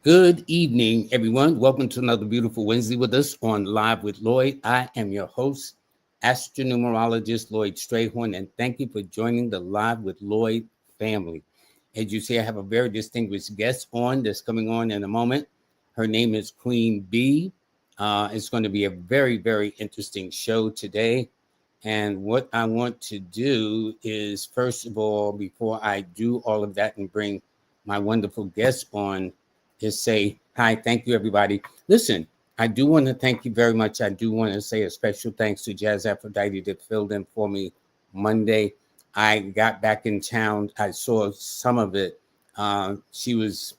Good evening, everyone. Welcome to another beautiful Wednesday with us on Live with Lloyd. I am your host, Astro-Numerologist Lloyd Strayhorn, and thank you for joining the Live with Lloyd family. As you see, I have a very distinguished guest on that's coming on in a moment. Her name is Queen B. It's going to be a very, very interesting show today. And what I want to do is, first of all, before I do all of that and bring my wonderful guest on, is say hi. Thank you, everybody. Listen, I do want to thank you very much. I do want to say a special thanks to Jazz Aphrodite that filled in for me Monday. I got back in town. I saw some of it. She was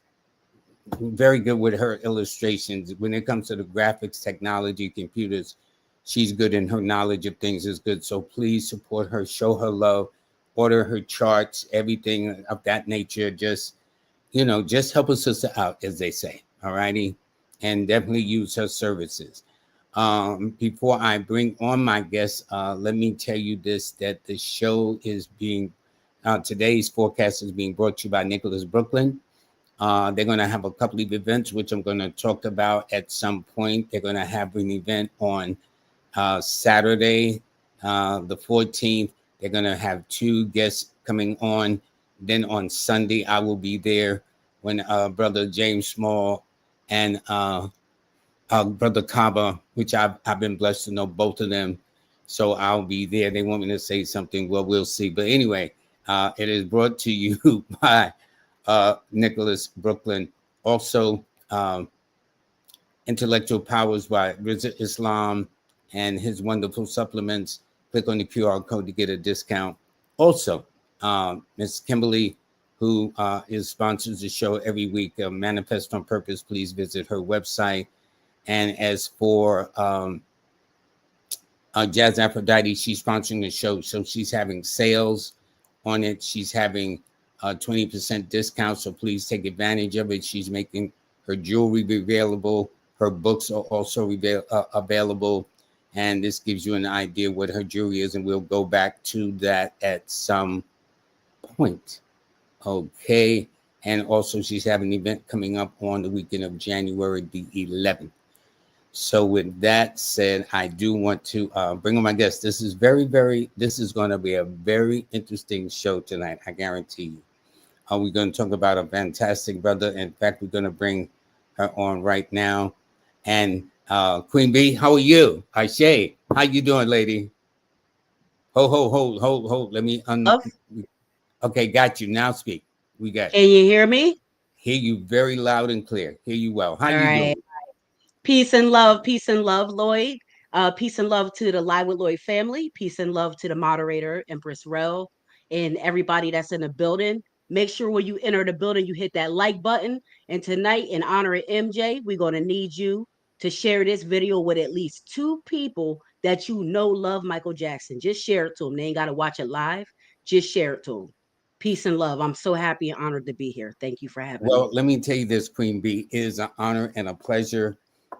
very good with her illustrations. When it comes to the graphics, technology, computers, she's good, and her knowledge of things is good. So please support her, show her love, order her charts, everything of that nature. Just help a sister out, as they say. All righty. And definitely use her services. Before I bring on my guest, let me tell you this, that the show is today's forecast is being brought to you by Nicholas Brooklyn. They're going to have a couple of events, which I'm going to talk about at some point. They're going to have an event on Saturday, the 14th. They're going to have two guests coming on. Then on Sunday, I will be there when Brother James Small and Brother Kaba, which I've been blessed to know both of them. So I'll be there. They want me to say something. Well, we'll see. But anyway, it is brought to you by Nicholas Brooklyn. Also, Intellectual Powers by Rizza Islam and his wonderful supplements. Click on the QR code to get a discount. Also, Miss Kimberly, who sponsors the show every week, Manifest on Purpose. Please visit her website. And as for Jazz Aphrodite, she's sponsoring the show. So she's having sales on it. She's having 20% discount. So please take advantage of it. She's making her jewelry available. Her books are also available. And this gives you an idea what her jewelry is. And we'll go back to that at some point. Okay. And also she's having an event coming up on the weekend of January the 11th. So with that said, I do want to bring on my guest. This is this is going to be a very interesting show tonight. I guarantee you. We're going to talk about a fantastic brother. In fact, we're going to bring her on right now. And Queen B, how are you? Aisha, how you doing, lady? Hold. Let me Okay, got you. Now speak. We got Can you hear me? hear you very loud and clear. Hear you well. How All you right. doing? Peace and love, Lloyd. Peace and love to the Live with Lloyd family. Peace and love to the moderator, Empress Rel, and everybody that's in the building. Make sure when you enter the building, you hit that like button. And tonight, in honor of MJ, we're going to need you to share this video with at least two people that you know love Michael Jackson. Just share it to them. They ain't got to watch it live. Just share it to them. Peace and love. I'm so happy and honored to be here. Thank you for having me. Well, let me tell you this, Queen B. It is an honor and a pleasure.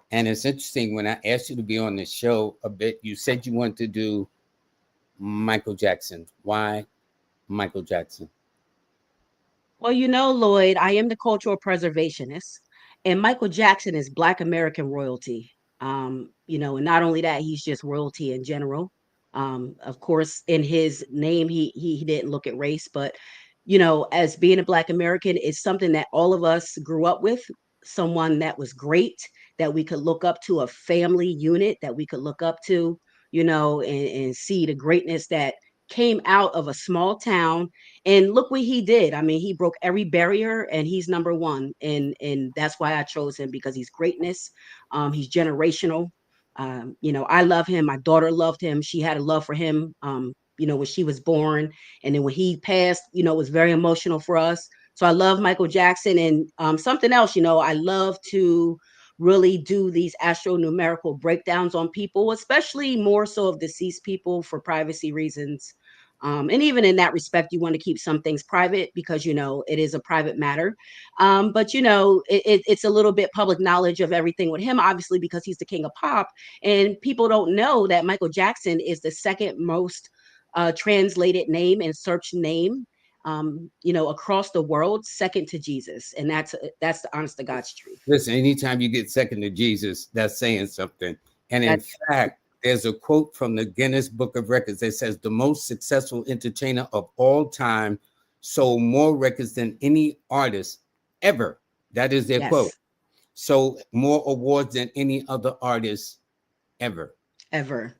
And it's interesting, when I asked you to be on the show a bit, you said you wanted to do Michael Jackson. Why Michael Jackson? Well, Lloyd, I am the cultural preservationist, and Michael Jackson is Black American royalty. And not only that, he's just royalty in general. Of course, in his name, he didn't look at race, but as being a Black American, it's something that all of us grew up with. Someone that was great, that we could look up to, a family unit that we could look up to, and see the greatness that came out of a small town. And look what he did. I mean, he broke every barrier, and he's number one. And that's why I chose him, because he's greatness. He's generational. I love him. My daughter loved him. She had a love for him. When she was born, and then when he passed, it was very emotional for us. So I love Michael Jackson. And something else, I love to really do these astro-numerical breakdowns on people, especially more so of deceased people, for privacy reasons. And even in that respect, you want to keep some things private, because, it is a private matter. But, it's a little bit public knowledge of everything with him, obviously, because he's the king of pop. And people don't know that Michael Jackson is the second most translated name and search name across the world, second to Jesus. And that's the honest to God's truth. Listen, anytime you get second to Jesus, that's saying something. And in That's fact, there's a quote from the Guinness Book of Records that says the most successful entertainer of all time sold more records than any artist ever. That is their quote. yes, Sold more awards than any other artist ever. ever.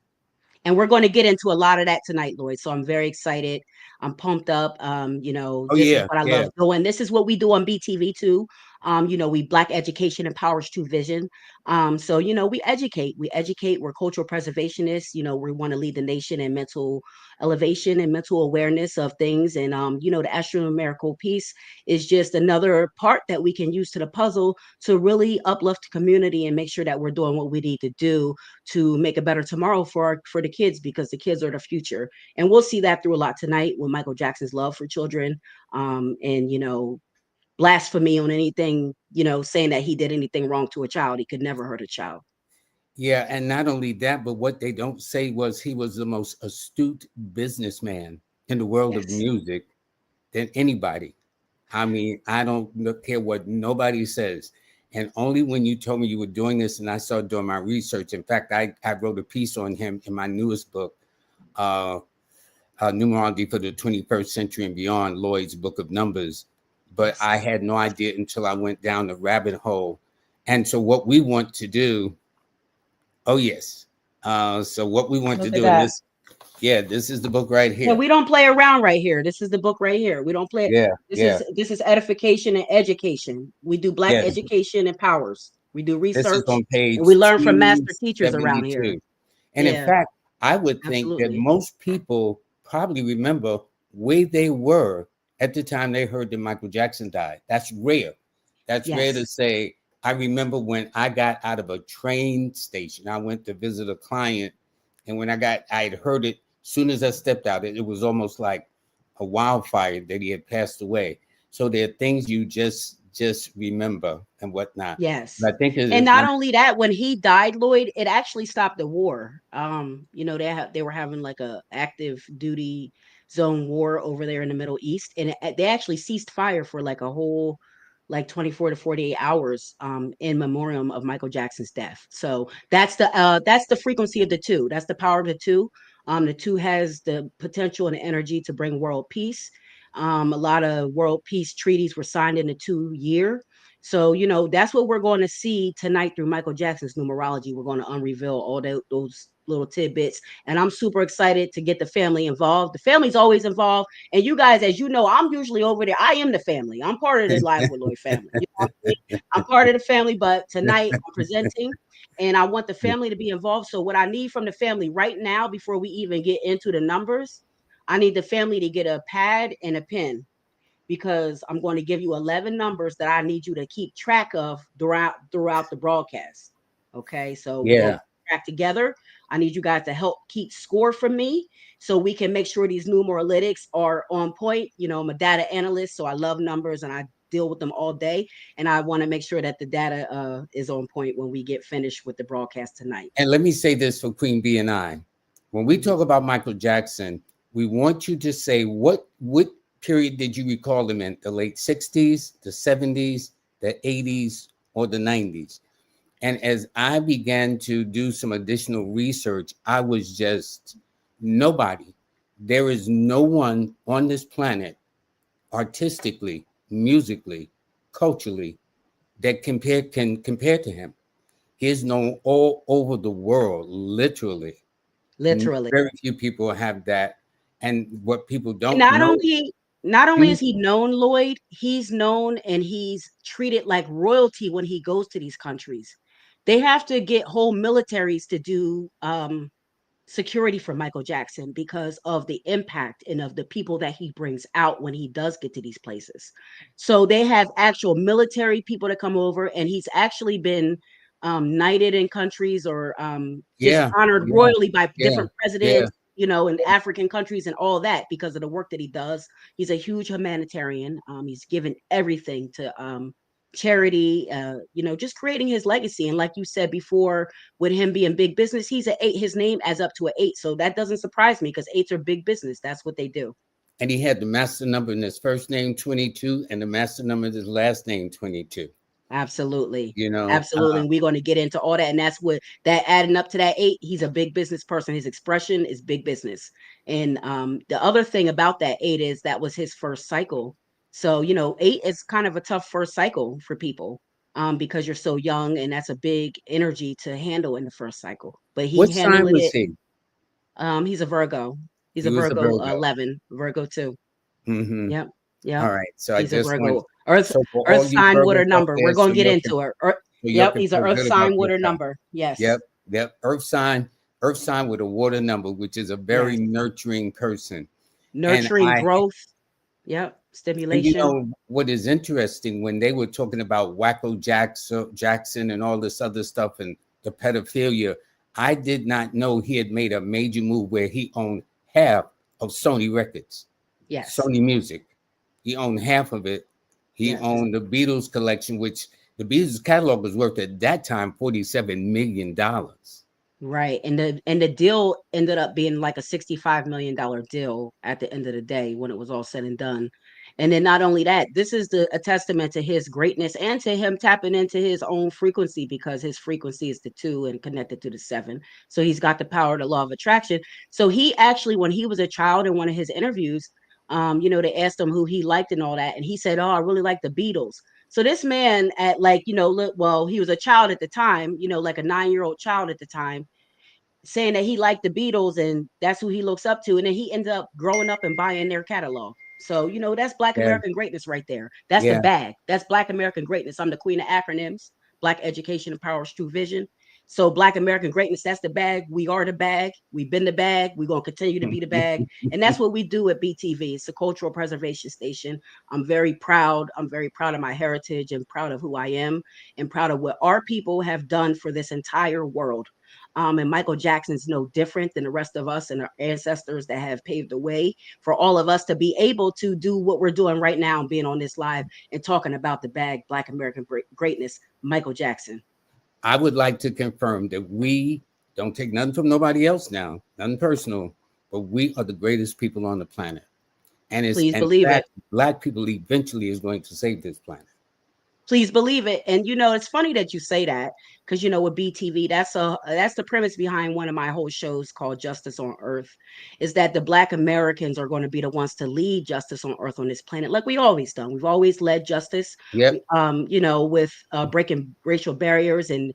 And we're going to get into a lot of that tonight, Lloyd. So I'm very excited. I'm pumped up. Oh This is yeah, what I yeah. love doing. This is what we do on BTV too. We Black education empowers true vision. So we educate. We're cultural preservationists. We want to lead the nation in mental elevation and mental awareness of things. And the astro-numerical piece is just another part that we can use to the puzzle to really uplift the community and make sure that we're doing what we need to do to make a better tomorrow for the kids, because the kids are the future. And we'll see that through a lot tonight with Michael Jackson's love for children, and blasphemy on anything, saying that he did anything wrong to a child. He could never hurt a child. Yeah, and not only that, but what they don't say was he was the most astute businessman in the world of Yes. music than anybody. I mean, I don't care what nobody says. And only when you told me you were doing this and I started doing my research. In fact, I wrote a piece on him in my newest book, uh, Numerology for the 21st Century and Beyond, Lloyd's Book of Numbers. But Yes. I had no idea until I went down the rabbit hole. And so what we want to do, oh yes. So what we want to Look at do in that. this, yeah, this is the book right Yeah, here. we don't play around right here. This is the book right here. We don't play. Yeah, This yeah, is this is edification and education. We do Black yes. education and powers. We do This is research on and page we learn from master teachers around here. 272. And in Yeah, fact, I would think that absolutely. most people probably remember where they were at the time they heard that Michael Jackson died. That's rare. That's rare to Yes. say. I remember when I got out of a train station, I went to visit a client. And when I had heard it, soon as I stepped out, it was almost like a wildfire that he had passed away. So there are things you just remember and whatnot. Yes. But I think And it's not one. only that, when he died, Lloyd, it actually stopped the war. They were having like a active duty zone war over there in the Middle East, and they actually ceased fire for like a whole like 24 to 48 hours in memoriam of Michael Jackson's death. So that's the frequency of the two. That's the power of the two. The two has the potential and the energy to bring world peace. A lot of world peace treaties were signed in the 2 year. So, that's what we're going to see tonight through Michael Jackson's numerology. We're going to unreveal all those little tidbits. And I'm super excited to get the family involved. The family's always involved. And you guys, as you know, I'm usually over there. I am the family. I'm part of the Live with Lloyd family. You know what I mean? I'm part of the family, but tonight I'm presenting and I want the family to be involved. So, what I need from the family right now, before we even get into the numbers, I need the family to get a pad and a pen, because I'm going to give you 11 numbers that I need you to keep track of throughout the broadcast. Okay, so we're going Yeah. to track together. I need you guys to help keep score from me so we can make sure these numeralytics are on point. I'm a data analyst, so I love numbers and I deal with them all day. And I want to make sure that the data is on point when we get finished with the broadcast tonight. And let me say this for Queen B and I. When we Mhm. talk about Michael Jackson, we want you to say what period did you recall him in? The late 60s, the 70s, the 80s, or the 90s? And as I began to do some additional research, I was just nobody. There is no one on this planet artistically, musically, culturally that can compare to him. He is known all over the world, literally. Literally. Very few people have that. And what people And don't not know, only not only hmm, is he known, Lloyd, he's known and he's treated like royalty when he goes to these countries. They have to get whole militaries to do security for Michael Jackson because of the impact and of the people that he brings out when he does get to these places. So they have actual military people to come over, and he's actually been knighted in countries or just yeah, honored yeah, royally by yeah, different yeah. presidents, in African countries and all that because of the work that he does. He's a huge humanitarian. He's given everything to charity, just creating his legacy. And like you said before, with him being big business, he's an 8. His name adds up to an 8. So that doesn't surprise me because 8s are big business. That's what they do. And he had the master number in his first name 22 and the master number in his last name 22. Absolutely. You know, Absolutely. And we're going to get into all that. And that's what that adding up to that 8, he's a big business person. His expression is big business. And the other thing about that 8 is that was his first cycle. So, 8 is kind of a tough first cycle for people because you're so young and that's a big energy to handle in the first cycle. But he what sign handling was it. he? He's a Virgo. He's He a was a Virgo Virgo. 11, Virgo 2. Hmm. Yep. All Yep. right. So I He's a just want, Virgo. Earth so for Earth all you sign water Virgos out number. We're there, gonna get into it. so you Yep, can he's a feel Earth good about sign water yourself. number. Yes. Yep. Yep. Earth sign with a water number, which is a very Yes. nurturing person. And Nurturing I, growth. Yep. and you Stimulation. know what is interesting when they were talking about Wacko Jackson and all this other stuff and the pedophilia, I did not know he had made a major move where he owned half of Sony Records, Yes. Sony Music. He owned half of it. He Yes. owned the Beatles collection, which the Beatles catalog was worth at that time $47 million. Right. And the deal ended up being like a $65 million deal at the end of the day when it was all said and done. And then not only that, this is a testament to his greatness and to him tapping into his own frequency because his frequency is the 2 and connected to the 7. So he's got the power of the law of attraction. So he actually, when he was a child in one of his interviews, they asked him who he liked and all that. And he said, "Oh, I really like the Beatles." So this man at like, look, well, he was a child at the time, like a 9-year-old child at the time, saying that he liked the Beatles and that's who he looks up to. And then he ended up growing up and buying their catalog. So, that's Black Yeah, American greatness right there. That's the yeah. bag. That's Black American greatness. I'm the queen of acronyms. Black education empowers true vision. So Black American greatness, that's the bag. We are the bag. We've been the bag. We're going to continue to be the bag. And that's what we do at BTV. It's a cultural preservation station. I'm very proud. I'm very proud of my heritage and proud of who I am and proud of what our people have done for this entire world. And Michael Jackson's no different than the rest of us and our ancestors that have paved the way for all of us to be able to do what we're doing right now, being on this live and talking about the bag, Black American greatness, Michael Jackson. I would like to confirm that we don't take nothing from nobody else now, nothing personal, but we are the greatest people on the planet. And it's Please in believe it. fact, Black people eventually is going to save this planet. Please believe it. And it's funny that you say that because with BTV, that's the premise behind one of my whole shows called Justice on Earth, is that the Black Americans are going to be the ones to lead justice on Earth on this planet, like we always done. We've always led justice, Yep. with breaking racial barriers and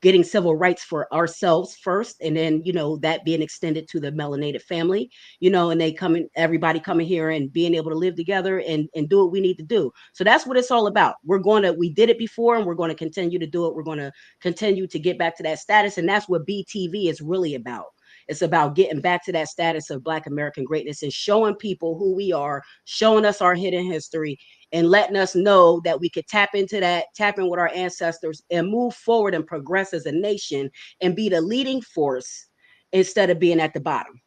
getting civil rights for ourselves first, and then that being extended to the melanated family, and everybody coming here and being able to live together and do what we need to do. So that's what it's all about. We did it before and we're going to continue to do it. We're going to continue to get back to that status. And that's what BTV is really about. It's about getting back to that status of Black American greatness and showing people who we are, showing us our hidden history, and letting us know that we could tap into that, tap in with our ancestors and move forward and progress as a nation and be the leading force instead of being at the bottom.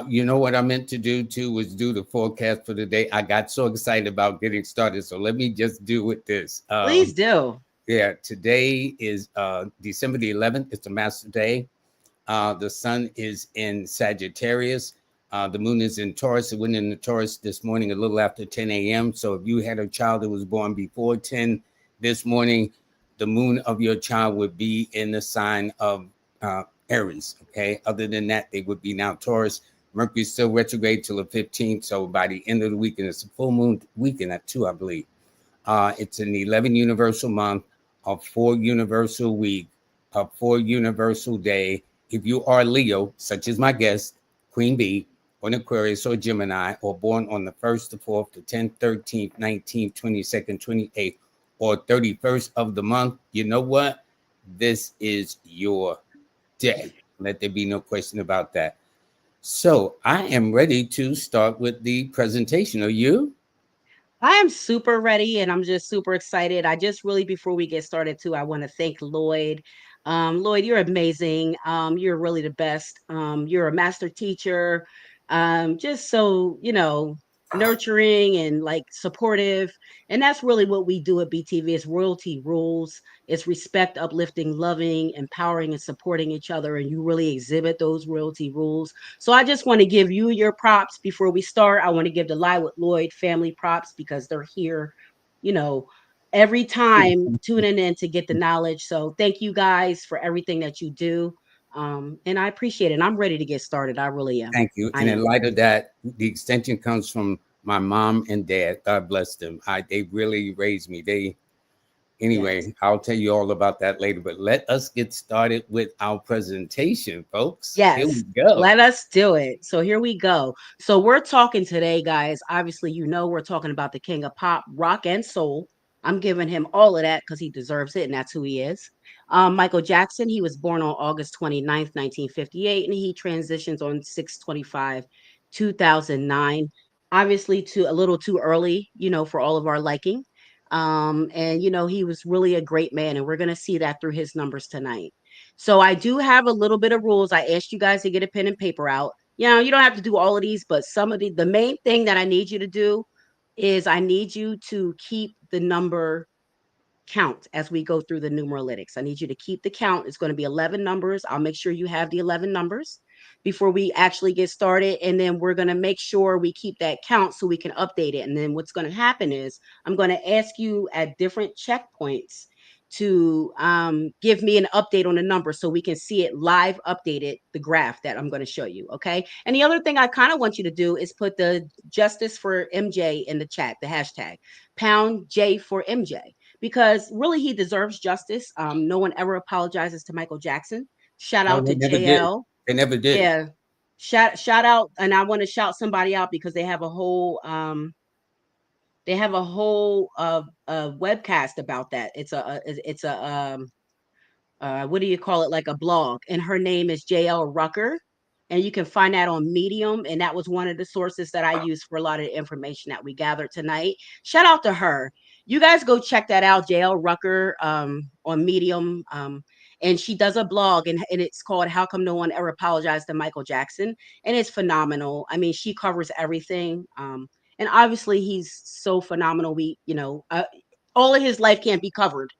You know what I meant to do too was do the forecast for the day. I got so excited about getting started. So let me just do with this. Please do. Yeah, today is December the 11th. It's a master day. The sun is in Sagittarius. The moon is in Taurus. It went into Taurus this morning a little after 10 a.m. So if you had a child that was born before 10 this morning, the moon of your child would be in the sign of Aries. Okay. Other than that, they would be now Taurus. Mercury's still retrograde till the 15th. So by the end of the weekend, it's a full moon weekend at 2, I believe. It's an 11 universal month, a 4 universal week, a 4 universal day. If you are Leo, such as my guest, Queen Bee, or an Aquarius or Gemini, or born on the 1st, the 4th, the 10th, 13th, 19th, 22nd, 28th, or 31st of the month, you know what? This is your day. Let there be no question about that. So I am ready to start with the presentation. Are you? I am super ready and I'm just super excited. I just really, before we get started too, I want to thank Lloyd. Lloyd, you're amazing. You're really the best. You're a master teacher. Just so, nurturing and like supportive. And that's really what we do at BTV. It's royalty rules. It's respect, uplifting, loving, empowering, and supporting each other. And you really exhibit those royalty rules. So I just want to give you your props before we start. I want to give the Lie with Lloyd family props because they're here, you know, every time tuning in to get the knowledge. So thank you guys for everything that you do. And I appreciate it. And I'm ready to get started. I really am. Thank you. I And in am. light of that, the extension comes from my mom and dad. God bless them. They really raised me. Yes. Anyway, I'll tell you all about that later. But let us get started with our presentation, folks. Here we Yes, go. let us do it. So here we go. So we're talking today, guys. Obviously, we're talking about the king of pop, rock, and soul. I'm giving him all of that because he deserves it, and that's who he is. Michael Jackson, he was born on August 29th, 1958, and he transitions on 6/25, 2009. Obviously, too a little too early, for all of our liking. And he was really a great man, and we're gonna see that through his numbers tonight. So I do have a little bit of rules. I asked you guys to get a pen and paper out. You don't have to do all of these, but some of the main thing that I need you to do is I need you to keep the number count as we go through the numerologics. I need you to keep the count. It's going to be 11 numbers. I'll make sure you have the 11 numbers before we actually get started. And then we're going to make sure we keep that count so we can update it. And then what's going to happen is I'm going to ask you at different checkpoints to give me an update on the number so we can see it live updated, the graph that I'm going to show you. Okay. And the other thing I kind of want you to do is put the justice for MJ in the chat, the hashtag pound J for MJ, because really he deserves justice. No one ever apologizes to Michael Jackson. Shout No, out they to never did. JL. They never did. Yeah. Shout out, and I want to shout somebody out because they have a whole webcast about that. It's a what do you call it, like a blog, and her name is JL Rucker, and you can find that on Medium, and that was one of the sources that I used for a lot of the information that we gathered tonight. Shout out to her. You guys go check that out, JL Rucker, on Medium. And she does a blog, and it's called How Come No One Ever Apologized to Michael Jackson, and it's phenomenal. I mean, she covers everything. And obviously he's so phenomenal. All of his life can't be covered,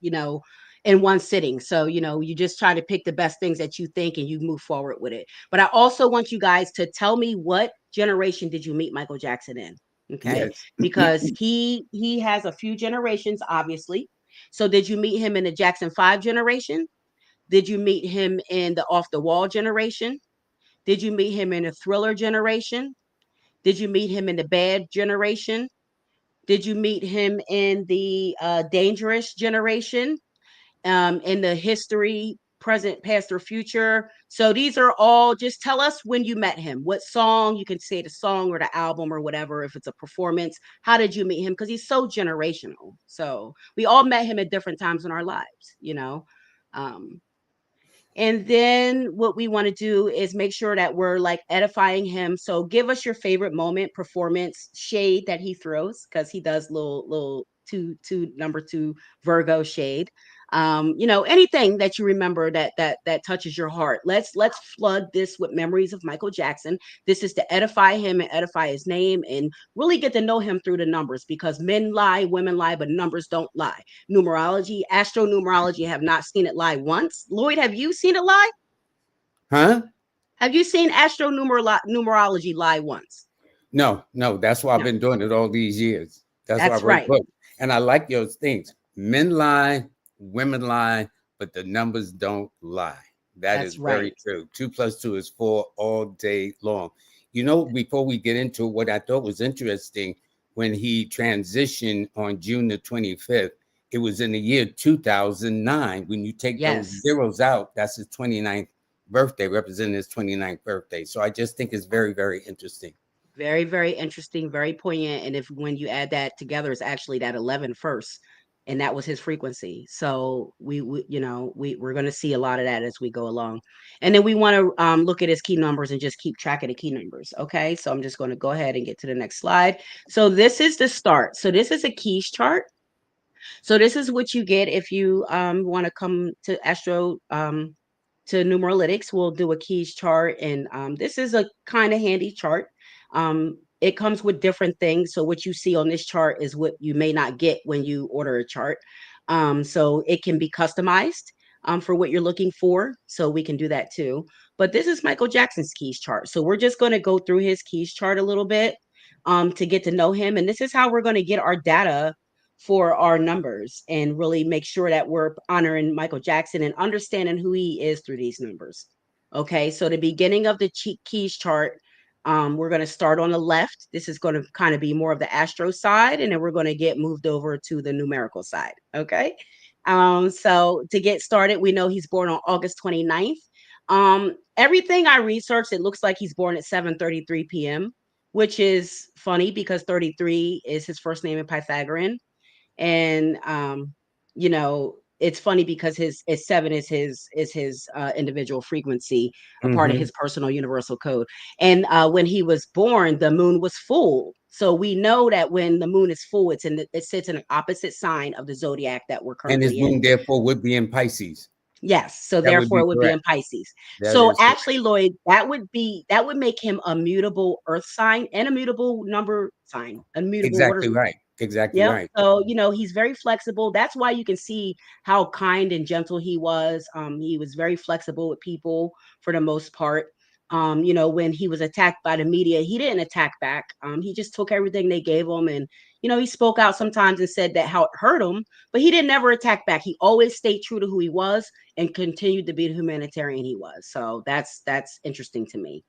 in one sitting. So, you just try to pick the best things that you think and you move forward with it. But I also want you guys to tell me, what generation did you meet Michael Jackson in? Okay? Yes. Because he has a few generations, obviously. So did you meet him in the Jackson 5 generation? Did you meet him in the Off the Wall generation? Did you meet him in the Thriller generation? Did you meet him in the Bad generation? Did you meet him in the Dangerous generation? In the history, present, past, or future? So these are all, just tell us when you met him. What song? You can say the song or the album or whatever, if it's a performance. How did you meet him? Because he's so generational. So we all met him at different times in our lives. Um, and then what we want to do is make sure that we're like edifying him. So give us your favorite moment, performance, shade that he throws, because he does little number two Virgo shade. Anything that you remember that touches your heart. Let's flood this with memories of Michael Jackson. This is to edify him and edify his name and really get to know him through the numbers, because men lie, women lie, but numbers don't lie. Numerology, astro-numerology, have not seen it lie once. Lloyd, have you seen it lie? Huh? Have you seen numerology lie once? No, no. That's why I've No, been doing it all these years. That's why I that's wrote right. books. And I like those things. Men lie, women lie, but the numbers don't lie. That is That's very right. true. 2 + 2 is 4 all day long. Before we get into what I thought was interesting, when he transitioned on June the 25th, it was in the year 2009. When you take those Yes. zeros out, that's his 29th birthday, representing his 29th birthday. So I just think it's very, very interesting. Very, very interesting, very poignant. And if when you add that together, it's actually that 11 first, and that was his frequency. So we're going to see a lot of that as we go along. And then we want to look at his key numbers and just keep track of the key numbers. Okay. So I'm just going to go ahead and get to the next slide. So this is the start. So this is a keys chart. So this is what you get if you want to come to to Numeralytics. We'll do a keys chart, and this is a kind of handy chart. It comes with different things. So what you see on this chart is what you may not get when you order a chart. So it can be customized for what you're looking for. So we can do that too. But this is Michael Jackson's keys chart. So we're just going to go through his keys chart a little bit to get to know him. And this is how we're going to get our data for our numbers and really make sure that we're honoring Michael Jackson and understanding who he is through these numbers. Okay, so the beginning of the keys chart, we're going to start on the left. This is going to kind of be more of the astro side, and then we're going to get moved over to the numerical side. Okay, so to get started, we know he's born on August 29th. Everything I researched, it looks like he's born at 7:33 p.m., which is funny because 33 is his first name in Pythagorean. And you know, it's funny because his seven is his individual frequency, a part of Hmm. his personal universal code. And when he was born, the moon was full. So we know that when the moon is full, it sits in an opposite sign of the zodiac that we're And his currently in. moon, therefore, would be in Pisces. Yes, so That would therefore be it would be correct. in Pisces. That So is correct. actually, Lloyd, that would make him a mutable earth sign and a mutable number sign, a mutable water. Exactly right. Exactly Yep. right. So, you know, he's very flexible. That's why you can see how kind and gentle he was. He was very flexible with people for the most part. You know, when he was attacked by the media, he didn't attack back. He just took everything they gave him, and you know, he spoke out sometimes and said that how it hurt him, but he didn't never attack back. He always stayed true to who he was and continued to be the humanitarian he was. So that's interesting to me.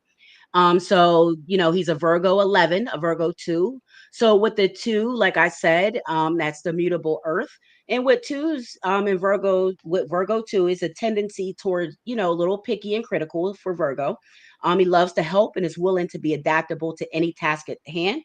So you know, he's a Virgo 11, a Virgo 2. So with the 2, like I said, that's the mutable earth. And with twos, in Virgo, with Virgo 2 is a tendency toward, you know, a little picky and critical for Virgo. He loves to help and is willing to be adaptable to any task at hand.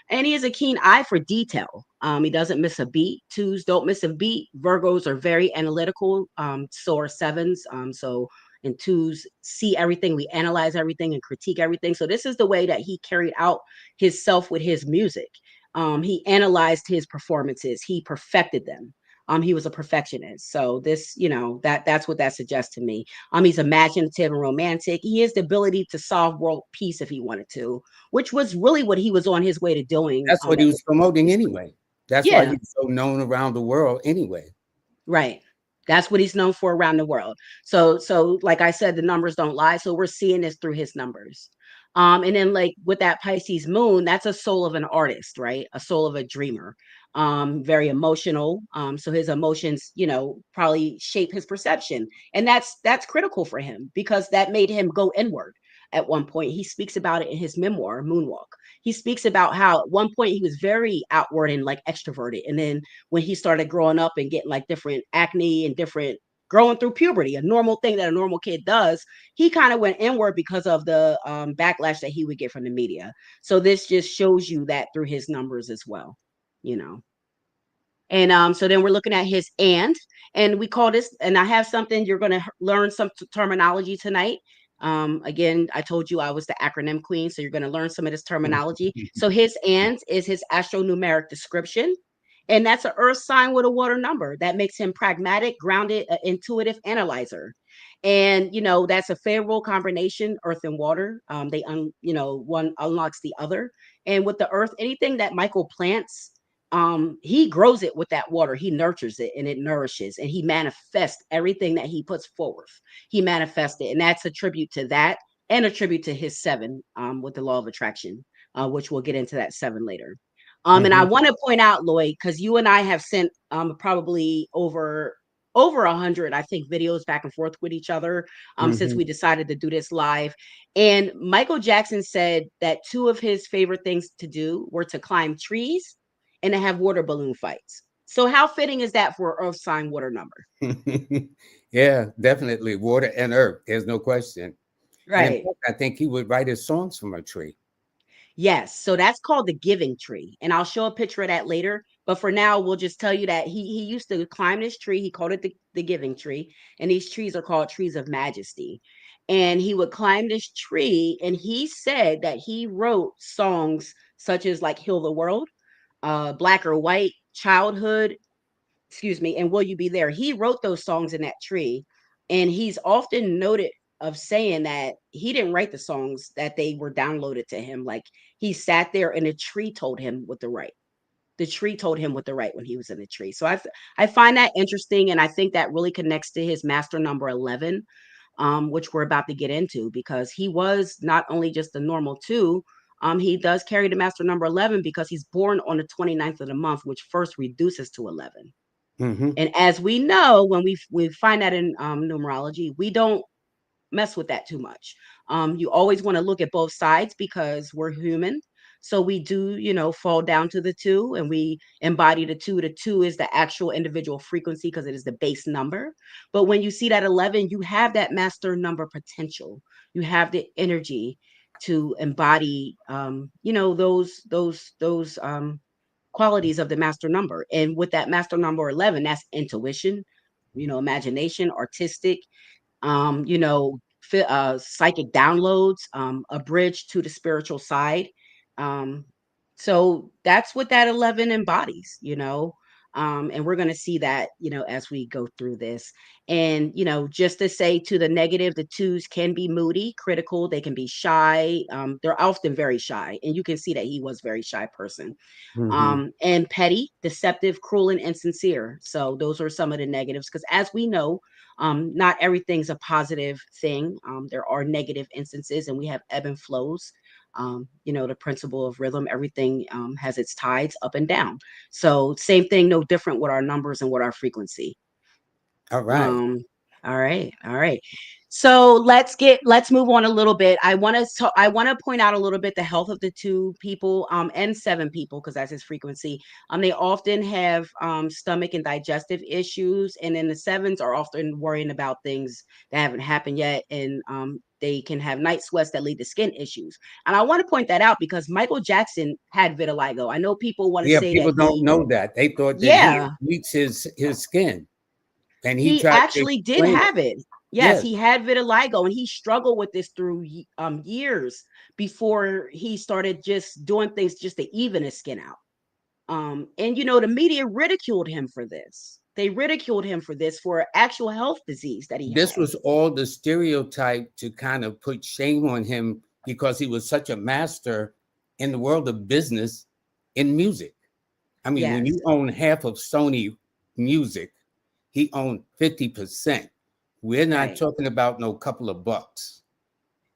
And he has a keen eye for detail. He doesn't miss a beat. Twos don't miss a beat. Virgos are very analytical. So are sevens. So and twos see everything. We analyze everything and critique everything. So this is the way that he carried out his self with his music. He analyzed his performances. He perfected them. He was a perfectionist. So this, you know, that's what that suggests to me. He's imaginative and romantic. He has the ability to solve world peace if he wanted to, which was really what he was on his way to doing. That's what he was promoting anyway. That's why Yeah, he's so known around the world anyway. right. That's what he's known for around the world. So like I said, the numbers don't lie. So we're seeing this through his numbers. And then like with that Pisces moon, that's a soul of an artist, right? A soul of a dreamer. Very emotional. So his emotions, you know, probably shape his perception. And that's critical for him because that made him go inward at one point. He speaks about it in his memoir, Moonwalk. He speaks about how at one point he was very outward and like extroverted. And then when he started growing up and getting like different acne and different growing through puberty, a normal thing that a normal kid does, he kind of went inward because of the backlash that he would get from the media. So this just shows you that through his numbers as well, you know. And so then we're looking at his and we call this, and I have something you're going to learn some terminology tonight. Again, I told you I was the acronym queen, so you're going to learn some of this terminology. So his and is his astronumeric description, and that's an earth sign with a water number. That makes him pragmatic, grounded, intuitive analyzer. And you know that's a favorable combination, earth and water. You know, one unlocks the other. And with the earth, anything that Michael plants, he grows it with that water. He nurtures it and it nourishes, and he manifests everything that he puts forth. He manifests it, and that's a tribute to that, and a tribute to his seven, with the law of attraction, which we'll get into that seven later. And I Hmm. want to point out, Lloyd, because you and I have sent probably over 100, I think, videos back and forth with each other since Hmm. we decided to do this live. And Michael Jackson said that two of his favorite things to do were to climb trees and to have water balloon fights. So how fitting is that for Earth sign water number? Yeah, definitely. Water and earth. There's no question. And in Right. fact, I think he would write his songs from a tree. Yes. So that's called the giving tree. And I'll show a picture of that later. But for now, we'll just tell you that he used to climb this tree. He called it the giving tree. And these trees are called trees of majesty. And he would climb this tree. And he said that he wrote songs such as like Heal the World, Black or White, Childhood, excuse me, and Will You Be There? He wrote those songs in that tree, and he's often noted of saying that he didn't write the songs, that they were downloaded to him. Like, he sat there and a tree told him what to write. The tree told him what to write when he was in the tree. So I find that interesting, and I think that really connects to his master number 11, which we're about to get into, because he was not only just a normal two, he does carry the master number 11 because he's born on the 29th of the month, which first reduces to 11. Mm-hmm. And as we know, when we find that in numerology, we don't mess with that too much. You always want to look at both sides because we're human. So we do, fall down to the two and we embody the two. The two is the actual individual frequency because it is the base number. But when you see that 11, you have that master number potential. You have the energy to embody, those qualities of the master number. And with that master number 11, that's intuition, imagination, artistic, psychic downloads, a bridge to the spiritual side. Um, so that's what that 11 embodies, and we're going to see that, as we go through this. And, just to say to the negative, the twos can be moody, critical, they can be shy. They're often very shy. And you can see that he was a very shy person, Mm-hmm. and petty, deceptive, cruel, and insincere. So those are some of the negatives, because as we know, not everything's a positive thing. There are negative instances, and we have ebb and flows. The principle of rhythm, everything has its tides up and down. So same thing, no different with our numbers and with our frequency. All right. Um, all right, all right. So let's move on a little bit. I want to point out a little bit the health of the two people, and seven people, because that's his frequency. They often have stomach and digestive issues, and then the sevens are often worrying about things that haven't happened yet, and they can have night sweats that lead to skin issues. And I want to point that out because Michael Jackson had vitiligo. I know people want to Yeah, say that people don't know that. They thought that he yeah, bleached his skin, and he he tried to actually did explain it. have it. Yes, Yes, he had vitiligo, and he struggled with this through years before he started just doing things just to even his skin out. And the media ridiculed him for this. They ridiculed him for this, for actual health disease that he this had. was all the stereotype to kind of put shame on him because he was such a master in the world of business in music. I mean, when Yes. you own half of Sony Music, he owned 50%. We're not Right. talking about no couple of bucks.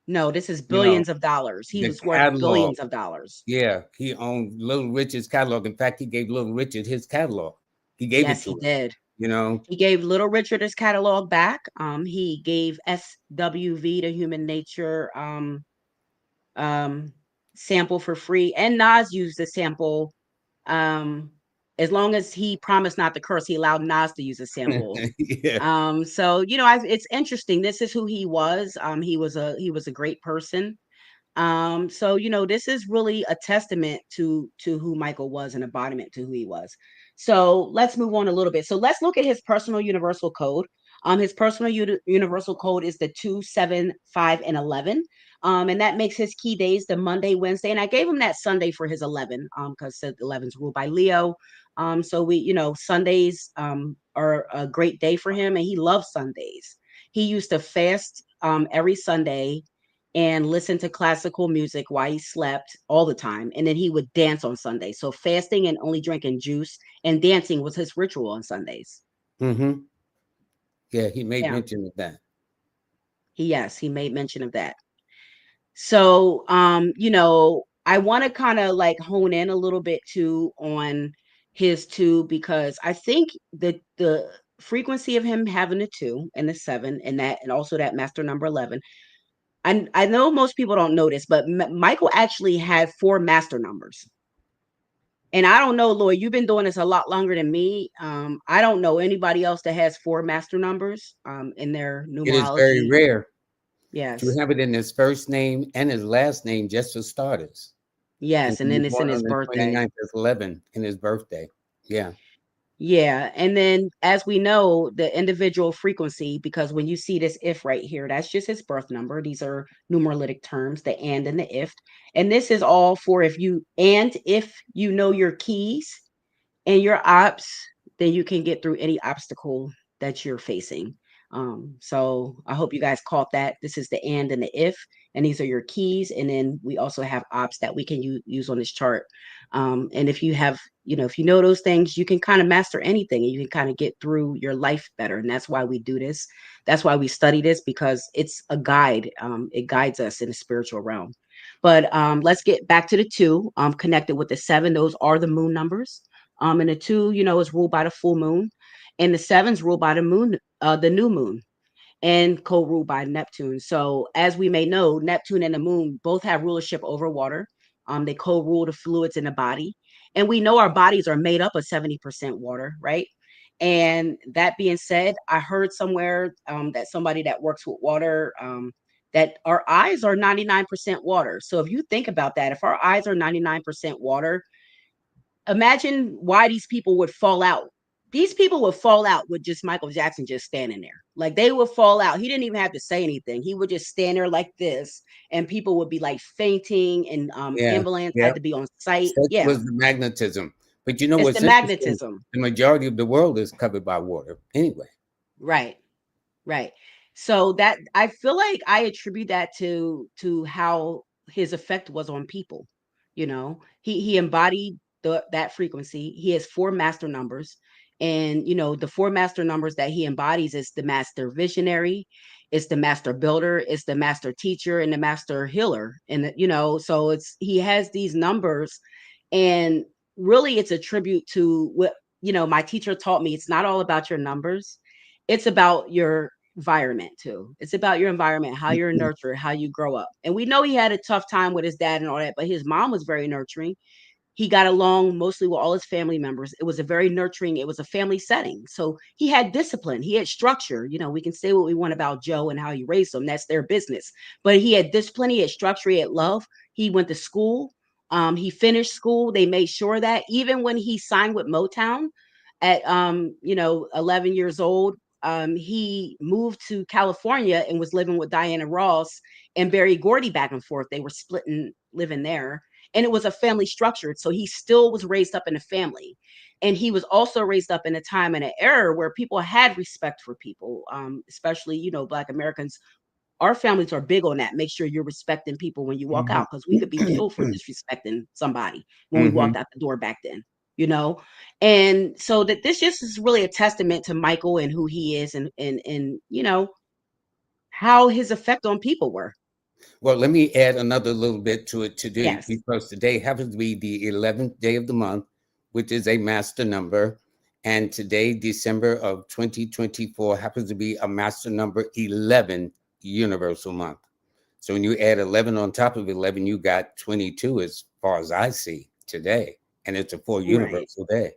No, this is You know, billions of dollars. He the was worth catalog. billions of dollars. Yeah, he owned Little Richard's catalog. In fact, he gave Little Richard his catalog. He gave it Yes, to he him. did. You know, He gave Little Richard his catalog back. He gave SWV, to Human Nature, um, sample for free, and Nas used the sample. Um, as long as he promised not to curse, he allowed Nas to use a sample. yeah. So it's interesting. This is who he was. He was a great person. So this is really a testament to who Michael was, an embodiment to who he was. So let's move on a little bit. So let's look at his personal universal code. His personal universal code is the 2, 7, 5, and 11. And that makes his key days the Monday, Wednesday, and I gave him that Sunday for his 11, because the 11's ruled by Leo. So Sundays are a great day for him, and he loves Sundays. He used to fast every Sunday and listen to classical music while he slept all the time. And then he would dance on Sunday. So fasting and only drinking juice and dancing was his ritual on Sundays. Mm-hmm. Yeah, he made Yeah. mention of that. He made mention of that. So, I want to kind of like hone in a little bit too on his two, because I think the frequency of him having a two and a seven, and also that master number 11. I know most people don't know this, but Michael actually had four master numbers. And I don't know, Lloyd, you've been doing this a lot longer than me. I don't know anybody else that has four master numbers in their It is very numerology. rare to Yes. have it in his first name and his last name, just for starters. And Yes. he And was then it's in born his on the birthday. 29th of 11 in his birthday. Yeah. Yeah. And then, as we know, the individual frequency, because when you see this if right here, that's just his birth number. These are numeralitic terms, the and the if. And this is all for if you know your keys and your ops, then you can get through any obstacle that you're facing. So I hope you guys caught that. This is the and the if, and these are your keys. And then we also have ops that we can use on this chart. And if you have, if you know those things, you can kind of master anything and you can kind of get through your life better. And that's why we do this. That's why we study this, because it's a guide. It guides us in the spiritual realm. But let's get back to the two, connected with the seven. Those are the moon numbers. And the two, is ruled by the full moon. And the seven's ruled by the moon, the new moon, and co-ruled by Neptune. So as we may know, Neptune and the moon both have rulership over water. They co-rule the fluids in the body. And we know our bodies are made up of 70% water, right? And that being said, I heard somewhere that somebody that works with water, that our eyes are 99% water. So if you think about that, if our eyes are 99% water, imagine why these people would fall out. These people would fall out with just Michael Jackson just standing there. Like they would fall out. He didn't even have to say anything. He would just stand there like this, and people would be like fainting, and Yeah. ambulance Yeah. had to be on site. Such Yeah, was the magnetism. But you know it's the what's interesting? magnetism. The majority of the world is covered by water anyway. Right. Right. So that I feel like I attribute that to how his effect was on people. He embodied that frequency. He has four master numbers, and the four master numbers that he embodies is the master visionary, it's the master builder, it's the master teacher, and the master healer. And so it's he has these numbers, and really it's a tribute to what my teacher taught me. It's not all about your numbers, it's about your environment too. It's about your environment, how you're nurtured, how you grow up. And we know he had a tough time with his dad and all that, but his mom was very nurturing. He got along mostly with all his family members. It was a very nurturing, it was a family setting. So he had discipline, he had structure. We can say what we want about Joe and how he raised them. That's their business. But he had discipline, he had structure, he had love. He went to school. He finished school. They made sure that even when he signed with Motown at 11 years old, he moved to California and was living with Diana Ross and Berry Gordy back and forth. They were splitting, living there, and it was a family structured. So he still was raised up in a family, and he was also raised up in a time and an era where people had respect for people, especially Black Americans. Our families are big on that. Make sure you're respecting people when you walk Mhm. out, because we could be killed for disrespecting somebody when we walked Mhm. out the door back then. You know, and so that this just is really a testament to Michael and who he is, and how his effect on people were. Well, let me add another little bit to it today, Yes, because today happens to be the 11th day of the month, which is a master number. And today, December of 2024, happens to be a master number 11 universal month. So when you add 11 on top of 11, you got 22 as far as I see today. And it's a full right. universal day.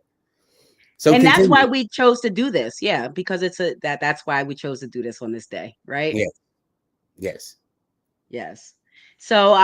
So And that's why continue. we chose to do this. Yeah, because that's why we chose to do this on this day, right? Yes, yes. Yes. So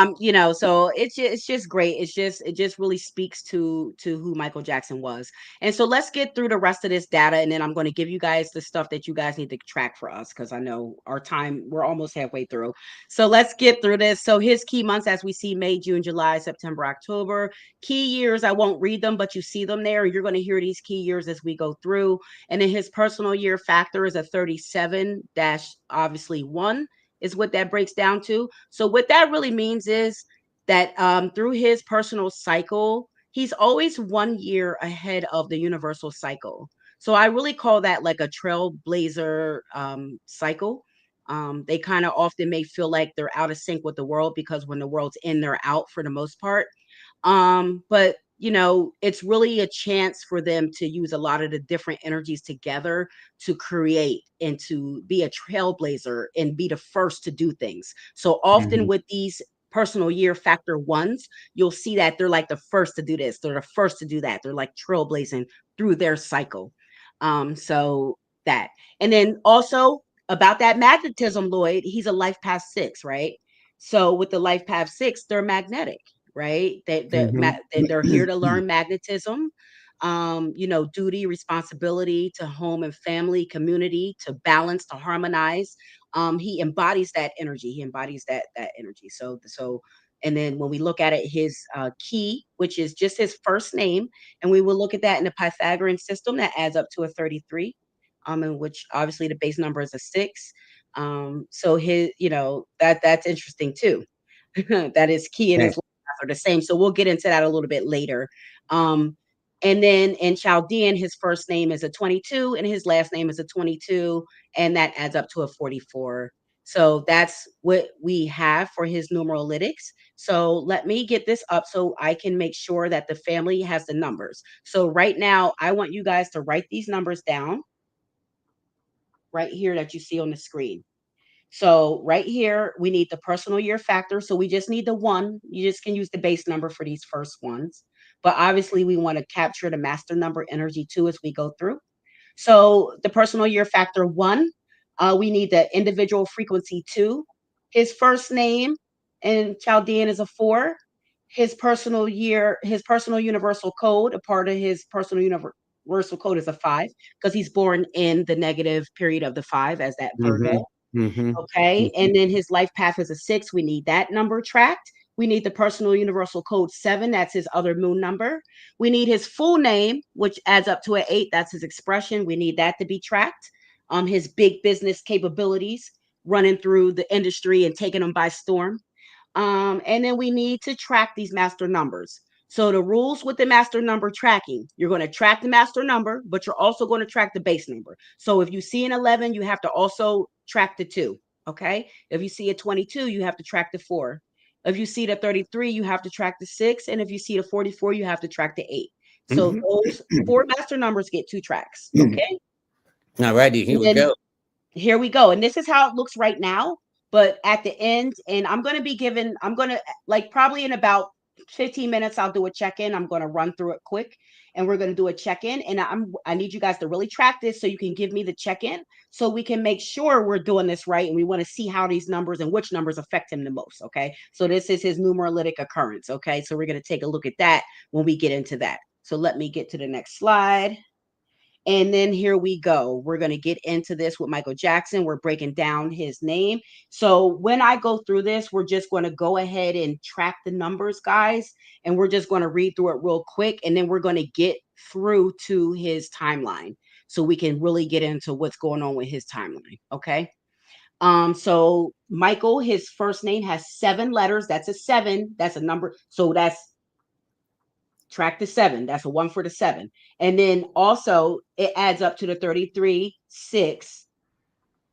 so it's just great. It just really speaks to who Michael Jackson was. And so let's get through the rest of this data, and then I'm going to give you guys the stuff that you guys need to track for us, because I know our time, we're almost halfway through. So let's get through this. So his key months, as we see: May, June, July, September, October. Key years, I won't read them, but you see them there. You're going to hear these key years as we go through. And then his personal year factor is a 37 dash obviously 1 is what that breaks down to. So what that really means is that through his personal cycle, he's always 1 year ahead of the universal cycle. So I really call that like a trailblazer cycle. They kind of often may feel like they're out of sync with the world, because when the world's in, they're out for the most part. But it's really a chance for them to use a lot of the different energies together to create and to be a trailblazer and be the first to do things. So often Mhm. with these personal year factor ones, you'll see that they're like the first to do this, they're the first to do that, they're like trailblazing through their cycle. So that, and then also about that magnetism, Lloyd, he's a life path 6, right? So with the life path 6, they're magnetic, right? Mhm. They're here to learn magnetism, duty, responsibility to home and family, community, to balance, to harmonize. He embodies that energy. He embodies that energy. So, and then when we look at it, his key, which is just his first name, and we will look at that in the Pythagorean system, that adds up to a 33. in which obviously the base number is a 6. So his, that's interesting too. That is key and Yeah. his last are the same. So we'll get into that a little bit later. Um, and then in Chaldean, his first name is a 22 and his last name is a 22, and that adds up to a 44. So that's what we have for his numerologics. So let me get this up so I can make sure that the family has the numbers. So right now, I want you guys to write these numbers down right here that you see on the screen. So right here, we need the personal year factor. So we just need the 1. You just can use the base number for these first ones. But obviously, we want to capture the master number energy too as we go through. So the personal year factor 1, we need the individual frequency 2. His first name in Chaldean is a 4. His personal universal code, a part of his personal universal code is a 5 because he's born in the negative period of the 5 as that Mm-hmm. Virgo. Mm-hmm. Okay. And then his life path is a 6. We need that number tracked. We need the personal universal code 7. That's his other moon number. We need his full name, which adds up to an 8. That's his expression. We need that to be tracked. His big business capabilities running through the industry and taking them by storm. And then we need to track these master numbers. So the rules with the master number tracking, you're going to track the master number, but you're also going to track the base number. So if you see an 11, you have to also track the 2. Okay. If you see a 22, you have to track the 4. If you see the 33, you have to track the 6. And if you see the 44, you have to track the 8. So those 4 master numbers get 2 tracks. Okay. All righty, here And we then go. here we go. And this is how it looks right now. But at the end, and I'm going to like probably in about 15 minutes, I'll do a check in. I'm going to run through it quick and we're going to do a check in. And I need you guys to really track this so you can give me the check in so we can make sure we're doing this right. And we want to see how these numbers and which numbers affect him the most. Okay. So this is his numeralytic occurrence. Okay. So we're going to take a look at that when we get into that. So let me get to the next slide. And then here we go. We're going to get into this with Michael Jackson. We're breaking down his name. So when I go through this, we're just going to go ahead and track the numbers, guys. And we're just going to read through it real quick. And then we're going to get through to his timeline so we can really get into what's going on with his timeline. Okay. So Michael, his first name has 7 letters. That's a 7. That's a number. So that's track the 7. That's a 1 for the 7. And then also it adds up to the 33, 6.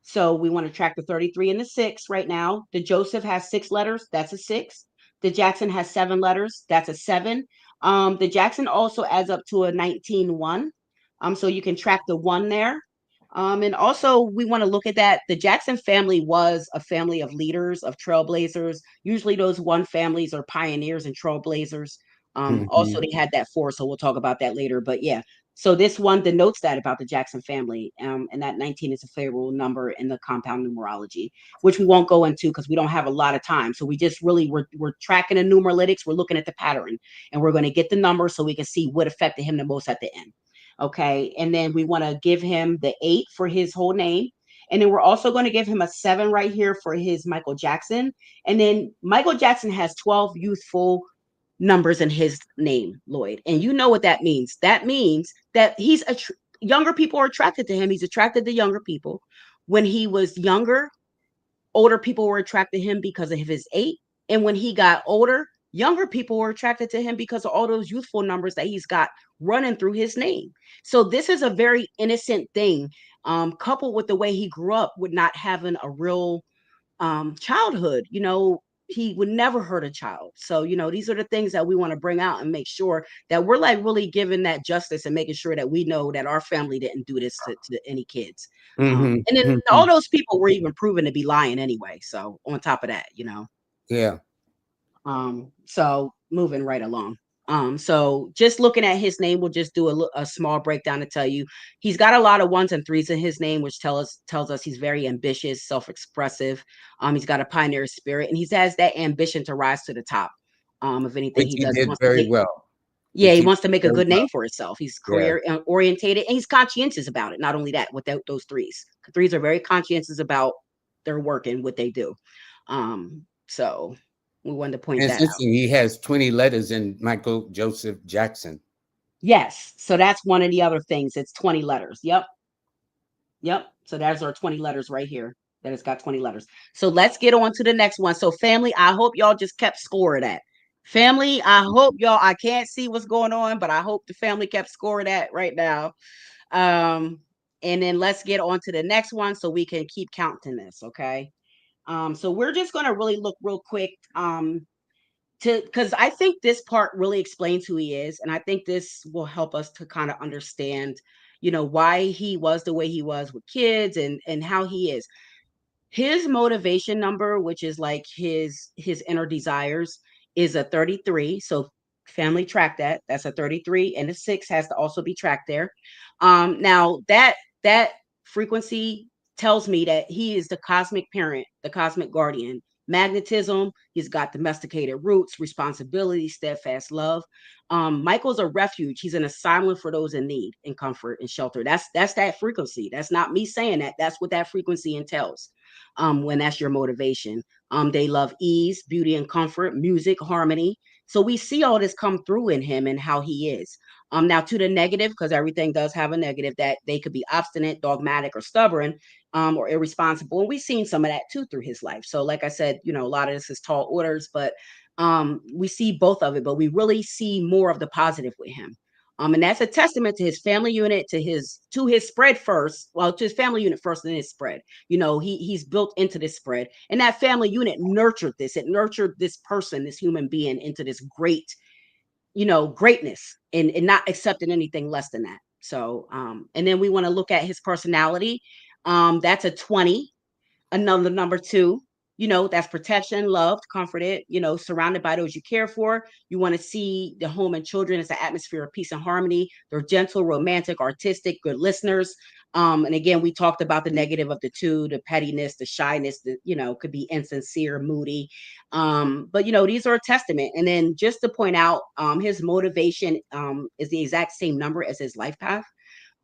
So we want to track the 33 and the 6 right now. The Joseph has 6 letters. That's a 6. The Jackson has 7 letters. That's a 7. The Jackson also adds up to a 19-1. So you can track the 1 there. And also we want to look at that. The Jackson family was a family of leaders, of trailblazers. Usually those 1 families are pioneers and trailblazers. Also they had that 4, so we'll talk about that later. But yeah, so this one denotes that about the Jackson family, and that 19 is a favorable number in the compound numerology, which we won't go into because we don't have a lot of time. So we just really we're tracking the numeralytics, we're looking at the pattern, and we're going to get the number so we can see what affected him the most at the end. Okay, and then we want to give him the 8 for his whole name. And then we're also going to give him a 7 right here for his Michael Jackson. And then Michael Jackson has 12 youthful numbers in his name, Lloyd. And you know what that means. That means that younger people are attracted to him. He's attracted to younger people. When he was younger, older people were attracted to him because of his 8. And when he got older, younger people were attracted to him because of all those youthful numbers that he's got running through his name. So this is a very innocent thing, coupled with the way he grew up with not having a real childhood. He would never hurt a child. So these are the things that we want to bring out and make sure that we're like really giving that justice and making sure that we know that our family didn't do this to any kids. And then all those people were even proven to be lying anyway. So on top of that, Yeah. so moving right along. So just looking at his name, we'll just do a small breakdown to tell you he's got a lot of 1s and 3s in his name, which tells us he's very ambitious, self-expressive. He's got a pioneer spirit, and he has that ambition to rise to the top. Of anything Which he he does, did very well. yeah, Which he he wants to did make a very good well. name for himself. He's Yeah. career orientated, and he's conscientious about it. Not only that, with those 3s, 3s are very conscientious about their work and what they do. So we wanted to point And it's that out. interesting, he has 20 letters in Michael Joseph Jackson. Yes. So that's one of the other things. It's 20 letters. Yep. Yep. So there's our 20 letters right here. That it's got 20 letters. So let's get on to the next one. So family, I hope y'all just kept score of that. Family, I hope y'all, I can't see what's going on, but I hope the family kept score of that right now. Um, and then let's get on to the next one so we can keep counting this, okay? So we're just gonna really look real quick. To because I think this part really explains who he is, and I think this will help us to kind of understand, why he was the way he was with kids and how he is. His motivation number, which is like his inner desires, is a 33. So family track that. That's a 33, and the 6 has to also be tracked there. Now that frequency tells me that he is the cosmic parent, the cosmic guardian. Magnetism, he's got domesticated roots, responsibility, steadfast love. Michael's a refuge. He's an asylum for those in need and comfort and shelter. That's that frequency. That's not me saying that. That's what that frequency entails. When that's your motivation. They love ease, beauty, and comfort, music, harmony. So we see all this come through in him and how he is. Now to the negative, because everything does have a negative, that they could be obstinate, dogmatic, or stubborn, or irresponsible. And we've seen some of that too through his life. So, like I said, a lot of this is tall orders, but we see both of it, but we really see more of the positive with him. And that's a testament to his family unit, to his spread first. Well, to his family unit first, and then his spread. He's built into this spread, and that family unit nurtured this. It nurtured this person, this human being, into this great, greatness, and not accepting anything less than that. So, and then we want to look at his personality. That's a 20. Another number 2, that's protection, loved, comforted, surrounded by those you care for. You want to see the home and children as an atmosphere of peace and harmony. They're gentle, romantic, artistic, good listeners. And again, we talked about the negative of the 2, the pettiness, the shyness, that, could be insincere, moody. But these are a testament. And then just to point out, his motivation is the exact same number as his life path.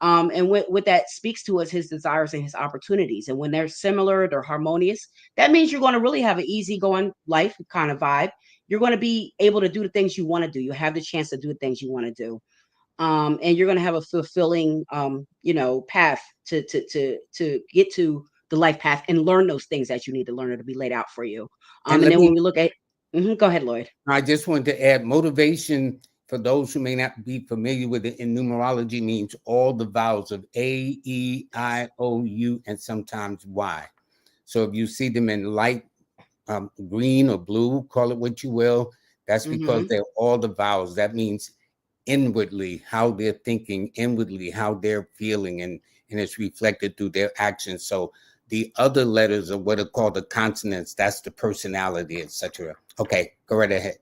And what that speaks to is his desires and his opportunities. And when they're similar, they're harmonious, that means you're going to really have an easygoing life kind of vibe. You're going to be able to do the things you want to do. You have the chance to do the things you want to do. And you're going to have a fulfilling, path to get to the life path and learn those things that you need to learn, or to be laid out for you. And And let then me when we look at, go ahead, Lloyd. I just wanted to add motivation for those who may not be familiar with it in numerology means all the vowels of A, E, I, O, U, and sometimes Y. So if you see them in light green or blue, call it what you will, that's because Hmm. they're all the vowels. That means inwardly how they're thinking, inwardly how they're feeling, and it's reflected through their actions. So the other letters are what are called the consonants. That's the personality, etc. Okay, go right ahead.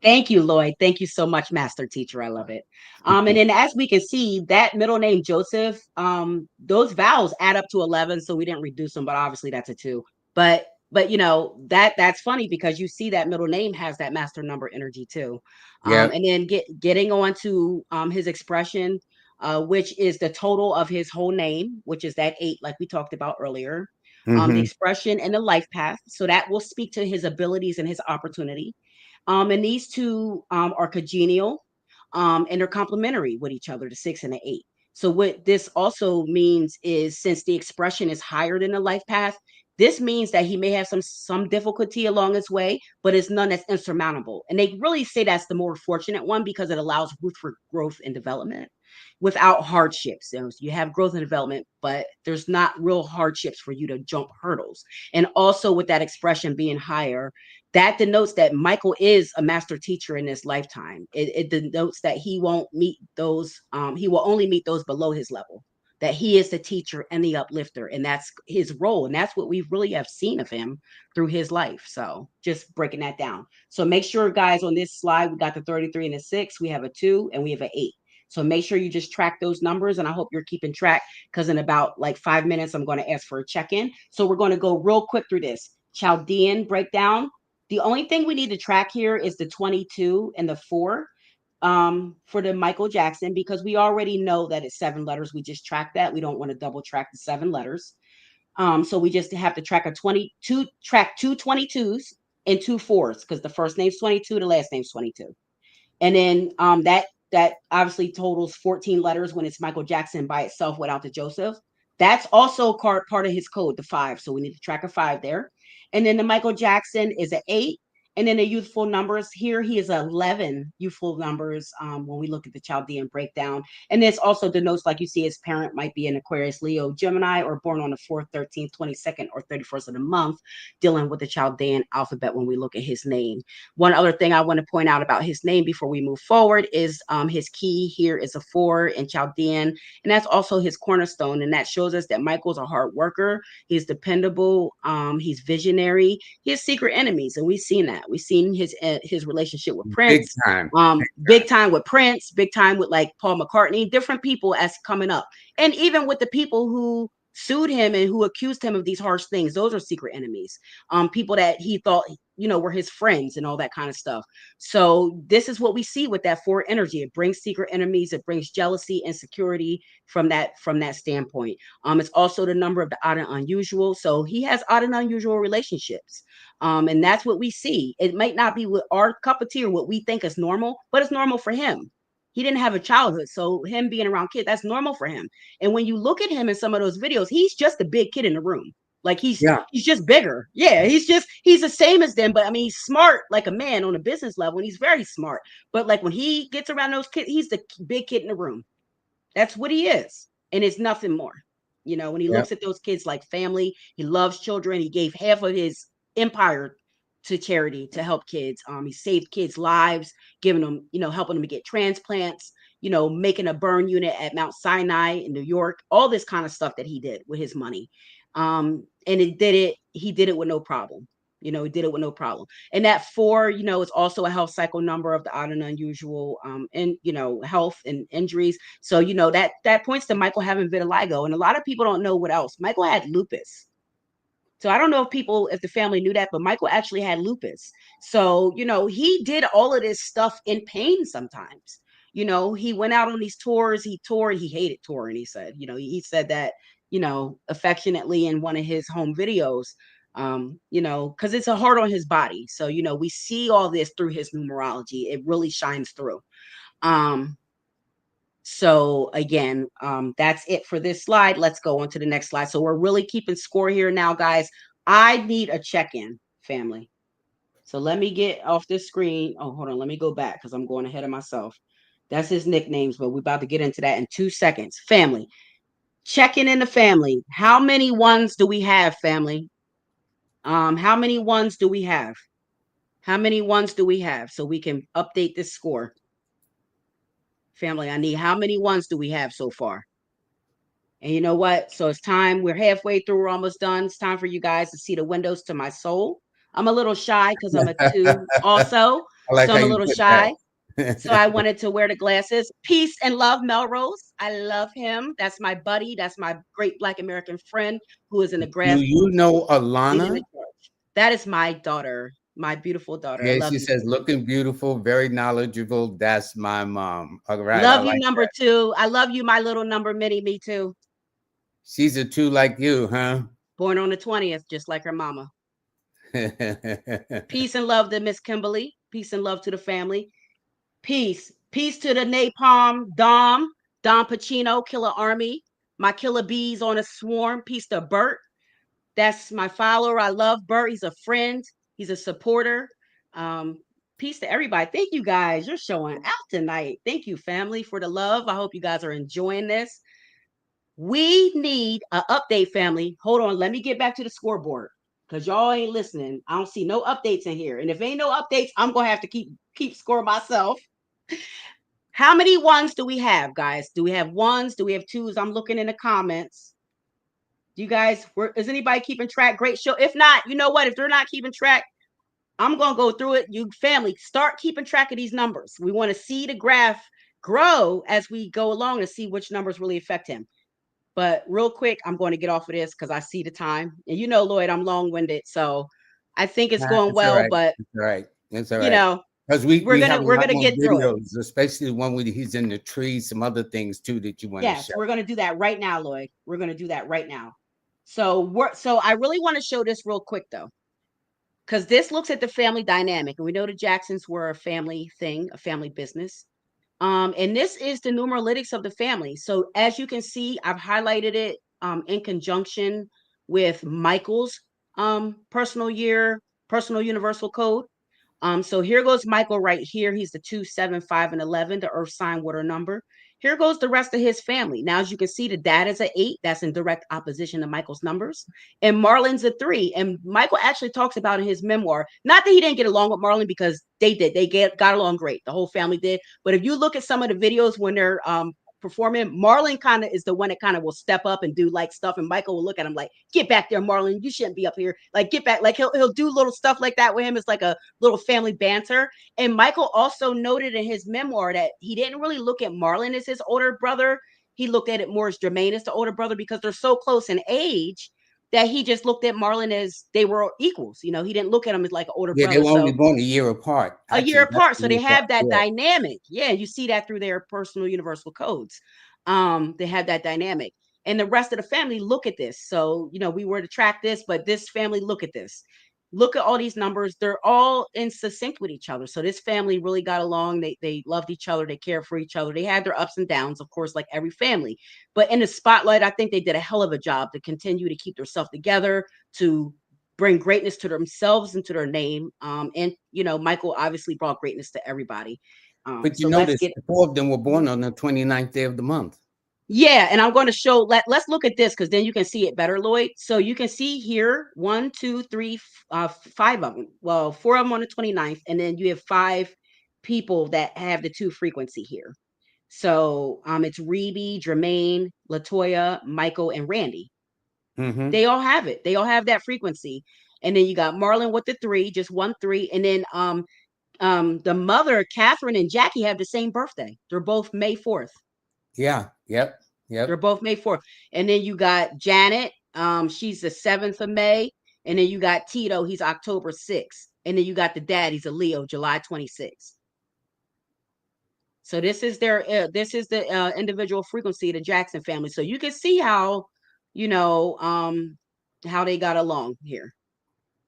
Thank you, Lloyd. Thank you so much, master teacher. I love it. And then as we can see, that middle name Joseph, those vowels add up to 11. So we didn't reduce them, but obviously that's a 2. But that's funny because you see that middle name has that master number energy too. Yeah. And then getting on to his expression, which is the total of his whole name, which is that 8, like we talked about earlier. The Hmm. expression and the life path. So that will speak to his abilities and his opportunity. And these two are congenial, and they're complementary with each other, the 6 and the 8. So what this also means is, since the expression is higher than the life path, this means that he may have some difficulty along his way, but it's none that's insurmountable. And they really say that's the more fortunate one because it allows room for growth and development without hardships. So you have growth and development, but there's not real hardships for you to jump hurdles. And also with that expression being higher, that denotes that Michael is a master teacher in this lifetime. It denotes that he won't meet those, he will only meet those below his level, that he is the teacher and the uplifter. And that's his role. And that's what we really have seen of him through his life. So just breaking that down. So make sure, guys, on this slide, we got the 33 and the 6, we have a 2, and we have an 8. So make sure you just track those numbers, and I hope you're keeping track, because in about like 5 minutes, I'm going to ask for a check-in. So we're going to go real quick through this. Chaldean breakdown. The only thing we need to track here is the 22 and the 4 for the Michael Jackson, because we already know that it's 7 letters. We just track that. We don't want to double track the 7 letters. So we just have to track track two 22s and 2 4s, because the first name's 22, the last name's 22. And then that obviously totals 14 letters when it's Michael Jackson by itself without the Joseph. That's also part of his code, the 5. So we need to track a 5 there. And then the Michael Jackson is an 8. And then the youthful numbers here, he is 11 youthful numbers when we look at the Chaldean breakdown. And this also denotes, like you see, his parent might be an Aquarius, Leo, Gemini, or born on the 4th, 13th, 22nd, or 31st of the month, dealing with the Chaldean alphabet when we look at his name. One other thing I want to point out about his name before we move forward is his key here is a 4 in Chaldean, and that's also his cornerstone. And that shows us that Michael's a hard worker. He's dependable. He's visionary. He has secret enemies, and we've seen that. We've seen his relationship with Big Prince, time. big time with Prince, big time with like Paul McCartney, different people as coming up, and even with the people who sued him and who accused him of these harsh things. Those are secret enemies. People that he thought were his friends and all that kind of stuff. So this is what we see with that 4 energy. It brings secret enemies. It brings jealousy, insecurity from that standpoint. It's also the number of the odd and unusual. So he has odd and unusual relationships. And that's what we see. It might not be with our cup of tea or what we think is normal, but it's normal for him. He didn't have a childhood, so him being around kids, that's normal for him. And when you look at him in some of those videos, he's just a big kid in the room. Like he's just bigger. Yeah, he's the same as them, but I mean, he's smart like a man on a business level, and he's very smart. But like when he gets around those kids, he's the big kid in the room. That's what he is, and it's nothing more. When he looks at those kids like family, he loves children. He gave half of his empire to charity to help kids. He saved kids' lives, giving them, helping them to get transplants, making a burn unit at Mount Sinai in New York, all this kind of stuff that he did with his money. And he did it with no problem. He did it with no problem. And that 4, is also a health cycle number of the odd and unusual, and health and injuries. So that points to Michael having vitiligo, and a lot of people don't know what else. Michael had lupus. So I don't know if the family knew that, but Michael actually had lupus. So, he did all of this stuff in pain sometimes. He went out on these tours, he toured, he hated touring, he said. He said that, affectionately in one of his home videos, because it's a hard on his body. So, we see all this through his numerology. It really shines through. So again, that's it for this slide. Let's go on to the next slide. So we're really keeping score here now, guys. I need a check-in, family. So let me get off this screen. Oh, hold on. Let me go back because I'm going ahead of myself. That's his nicknames, but we're about to get into that in 2 seconds. Family, checking in the family. How many ones do we have, family? How many ones do we have? How many ones do we have so we can update this score? Family, I need how many ones do we have so far? And you know what? So it's time. We're halfway through. We're almost done. It's time for you guys to see the windows to my soul. I'm a little shy because I'm a 2 also. I like So how I'm a you little put shy. that. So I wanted to wear the glasses. Peace and love, Melrose. I love him. That's my buddy. That's my great Black American friend who is in the Do grass. you know Leading Alana? the church. That is my daughter, my beautiful daughter. I Yeah, love she you. says, looking beautiful, very knowledgeable. That's my mom. All right, I Love you, like number 2. I love you, my little number mini, me too. she's a 2 like you, huh? Born on the 20th, just like her mama. Peace and love to Miss Kimberly. Peace and love to the family. Peace. Peace to the Napalm Dom Pacino, Killer Army. My killer bees on a swarm. Peace to Bert. That's my follower. I love Bert. He's a friend. He's a supporter. Peace to everybody. Thank you guys. You're showing out tonight. Thank you, family, for the love. I hope you guys are enjoying this. We need an update, family. Hold on. Let me get back to the scoreboard because y'all ain't listening. I don't see no updates in here. And if ain't no updates, I'm going to have to keep score myself. How many ones do we have, guys? Do we have ones? Do we have twos? I'm looking in the comments. Do you guys, is anybody keeping track? Great show. If not, you know what? If they're not keeping track, I'm going to go through it. You family, start keeping track of these numbers. We want to see the graph grow as we go along and see which numbers really affect him. But real quick, I'm going to get off of this because I see the time. And Lloyd, I'm long-winded. So I think it's going It's all well, right. but It's all right. It's all right. Because we're we gonna have a we're lot gonna more get through it. videos, especially the one where he's in the trees, some other things too that you want to Yes, show. we're gonna do that right now, Lloyd. We're gonna do that right now. So I really want to show this real quick though, because this looks at the family dynamic, and we know the Jacksons were a family thing, a family business. And this is the numeralytics of the family. So as you can see, I've highlighted it in conjunction with Michael's personal year, personal universal code. So here goes Michael right here. He's the 2, 7, 5, and 11, the earth sign water number. Here goes the rest of his family. Now, as you can see, the dad is an 8. That's in direct opposition to Michael's numbers. And Marlon's a 3. And Michael actually talks about in his memoir, not that he didn't get along with Marlon, because they did. Got along great. The whole family did. But if you look at some of the videos when they're performing, Marlon kind of is the one that kind of will step up and do like stuff, and Michael will look at him like, get back there, Marlon, you shouldn't be up here, like get back. Like he'll do little stuff like that with him. It's like a little family banter. And Michael also noted in his memoir that he didn't really look at Marlon as his older brother. He looked at it more as Jermaine as the older brother, because they're so close in age that he just looked at Marlon as they were equals. He didn't look at him as like an older Yeah, they brother. were only So born a year apart. a year Actually, apart. So they have that yeah. dynamic. Yeah, you see that through their personal universal codes. They have that dynamic. And the rest of the family look at this. So, we were to track this, but this family, look at this. Look at all these numbers. They're all in sync with each other. So this family really got along. They loved each other. They cared for each other. They had their ups and downs, of course, like every family. But in the spotlight, I think they did a hell of a job to continue to keep themselves together, to bring greatness to themselves and to their name. And Michael obviously brought greatness to everybody. But you So let's notice get. 4 of them were born on the 29th day of the month. Yeah, and I'm going to show. Let's look at this, because then you can see it better, Lloyd. So you can see here 1, 2, 3, 5 of them. Well, 4 of them on the 29th, and then you have 5 people that have the 2 frequency here. So it's Reby, Jermaine, Latoya, Michael, and Randy. Mm-hmm. They all have it. They all have that frequency. And then you got Marlon with the 3, just 1 3, and then the mother, Catherine, and Jackie have the same birthday. They're both May 4th. Yeah. Yep. They're Yep. both May 4th. And then you got Janet. She's the 7th of May. And then you got Tito. He's October 6th. And then you got the dad. He's a Leo, July 26th. So this is the individual frequency of the Jackson family. So you can see how, how they got along here.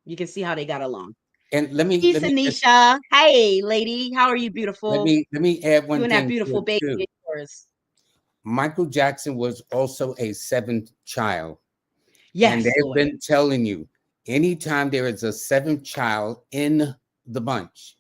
You can see how they got along. And Hey, Sanisha. Hey, lady. How are you, beautiful? let me add You one and that thing to beautiful it baby too. of yours. Michael Jackson was also a 7th child. And Yes, they've Lord. been telling you, anytime there is a 7th child in the bunch,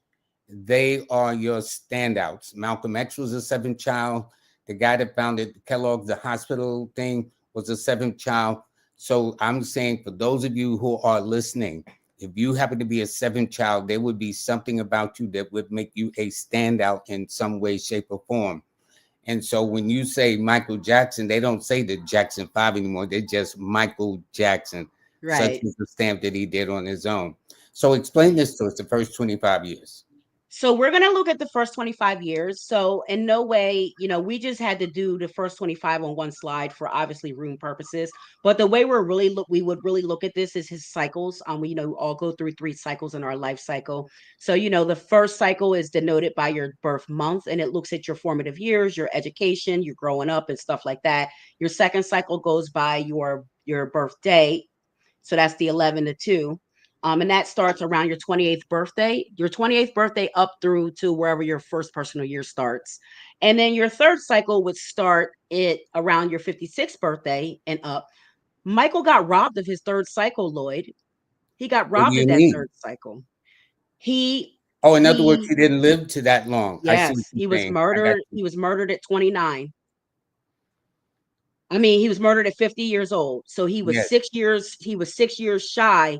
they are your standouts. Malcolm X was a 7th child. The guy that founded Kellogg's, the hospital thing, was a 7th child. So I'm saying, for those of you who are listening, if you happen to be a 7th child, there would be something about you that would make you a standout in some way, shape, or form. And so when you say Michael Jackson, they don't say the Jackson 5 anymore. They're just Michael Jackson. Such Right. was the stamp that he did on his own. So explain this to us, the first 25 years. So we're going to look at the first 25 years. So in no way, we just had to do the first 25 on one slide for obviously room purposes. But the way we would really look at this is his cycles. We, all go through 3 cycles in our life cycle. So, the first cycle is denoted by your birth month, and it looks at your formative years, your education, your growing up and stuff like that. Your second cycle goes by your birthday. So that's the 11 to 2. And that starts around your 28th birthday up through to wherever your first personal year starts. And then your third cycle would start it around your 56th birthday and up. Michael got robbed of his third cycle, Lloyd. He got What do robbed you of that mean? third cycle. He Oh, in other words, he he didn't live to that long. I see what yes, you're he was saying. I got murdered. you. He was murdered at 29. I mean, he was murdered at 50 years old. So Yes, 6 years shy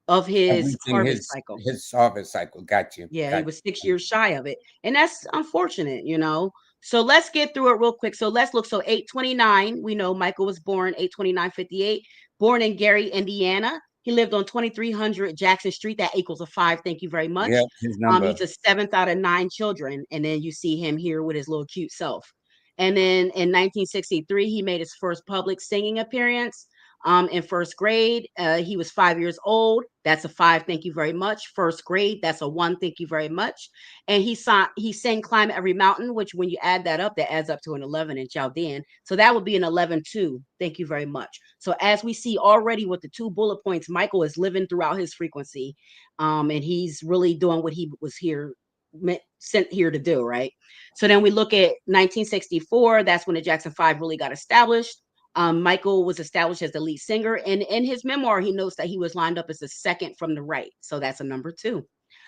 of of his reaching harvest cycle. his harvest cycle. Got you. Yeah, he Got was 6 you. years shy of it. And that's unfortunate. So let's get through it real quick. So let's look. So 829, we know Michael was born 829-58, born in Gary, Indiana. He lived on 2300 Jackson Street. That equals a 5. Thank you very much. Yeah, his number. He's a 7th out of 9 children. And then you see him here with his little cute self. And then in 1963, he made his first public singing appearance. In first grade, he was 5 years old. That's a 5. Thank you very much. First grade, that's a 1. Thank you very much. And he sang "Climb Every Mountain," which when you add that up, that adds up to an 11 in Chaldean. So that would be an 11-2. Thank you very much. So as we see already with the 2 bullet points, Michael is living throughout his frequency, and he's really doing what he was sent here to do, right? So then we look at 1964. That's when the Jackson 5 really got established. Michael was established as the lead singer, and in his memoir, he notes that he was lined up as the second from the right. So that's a number two.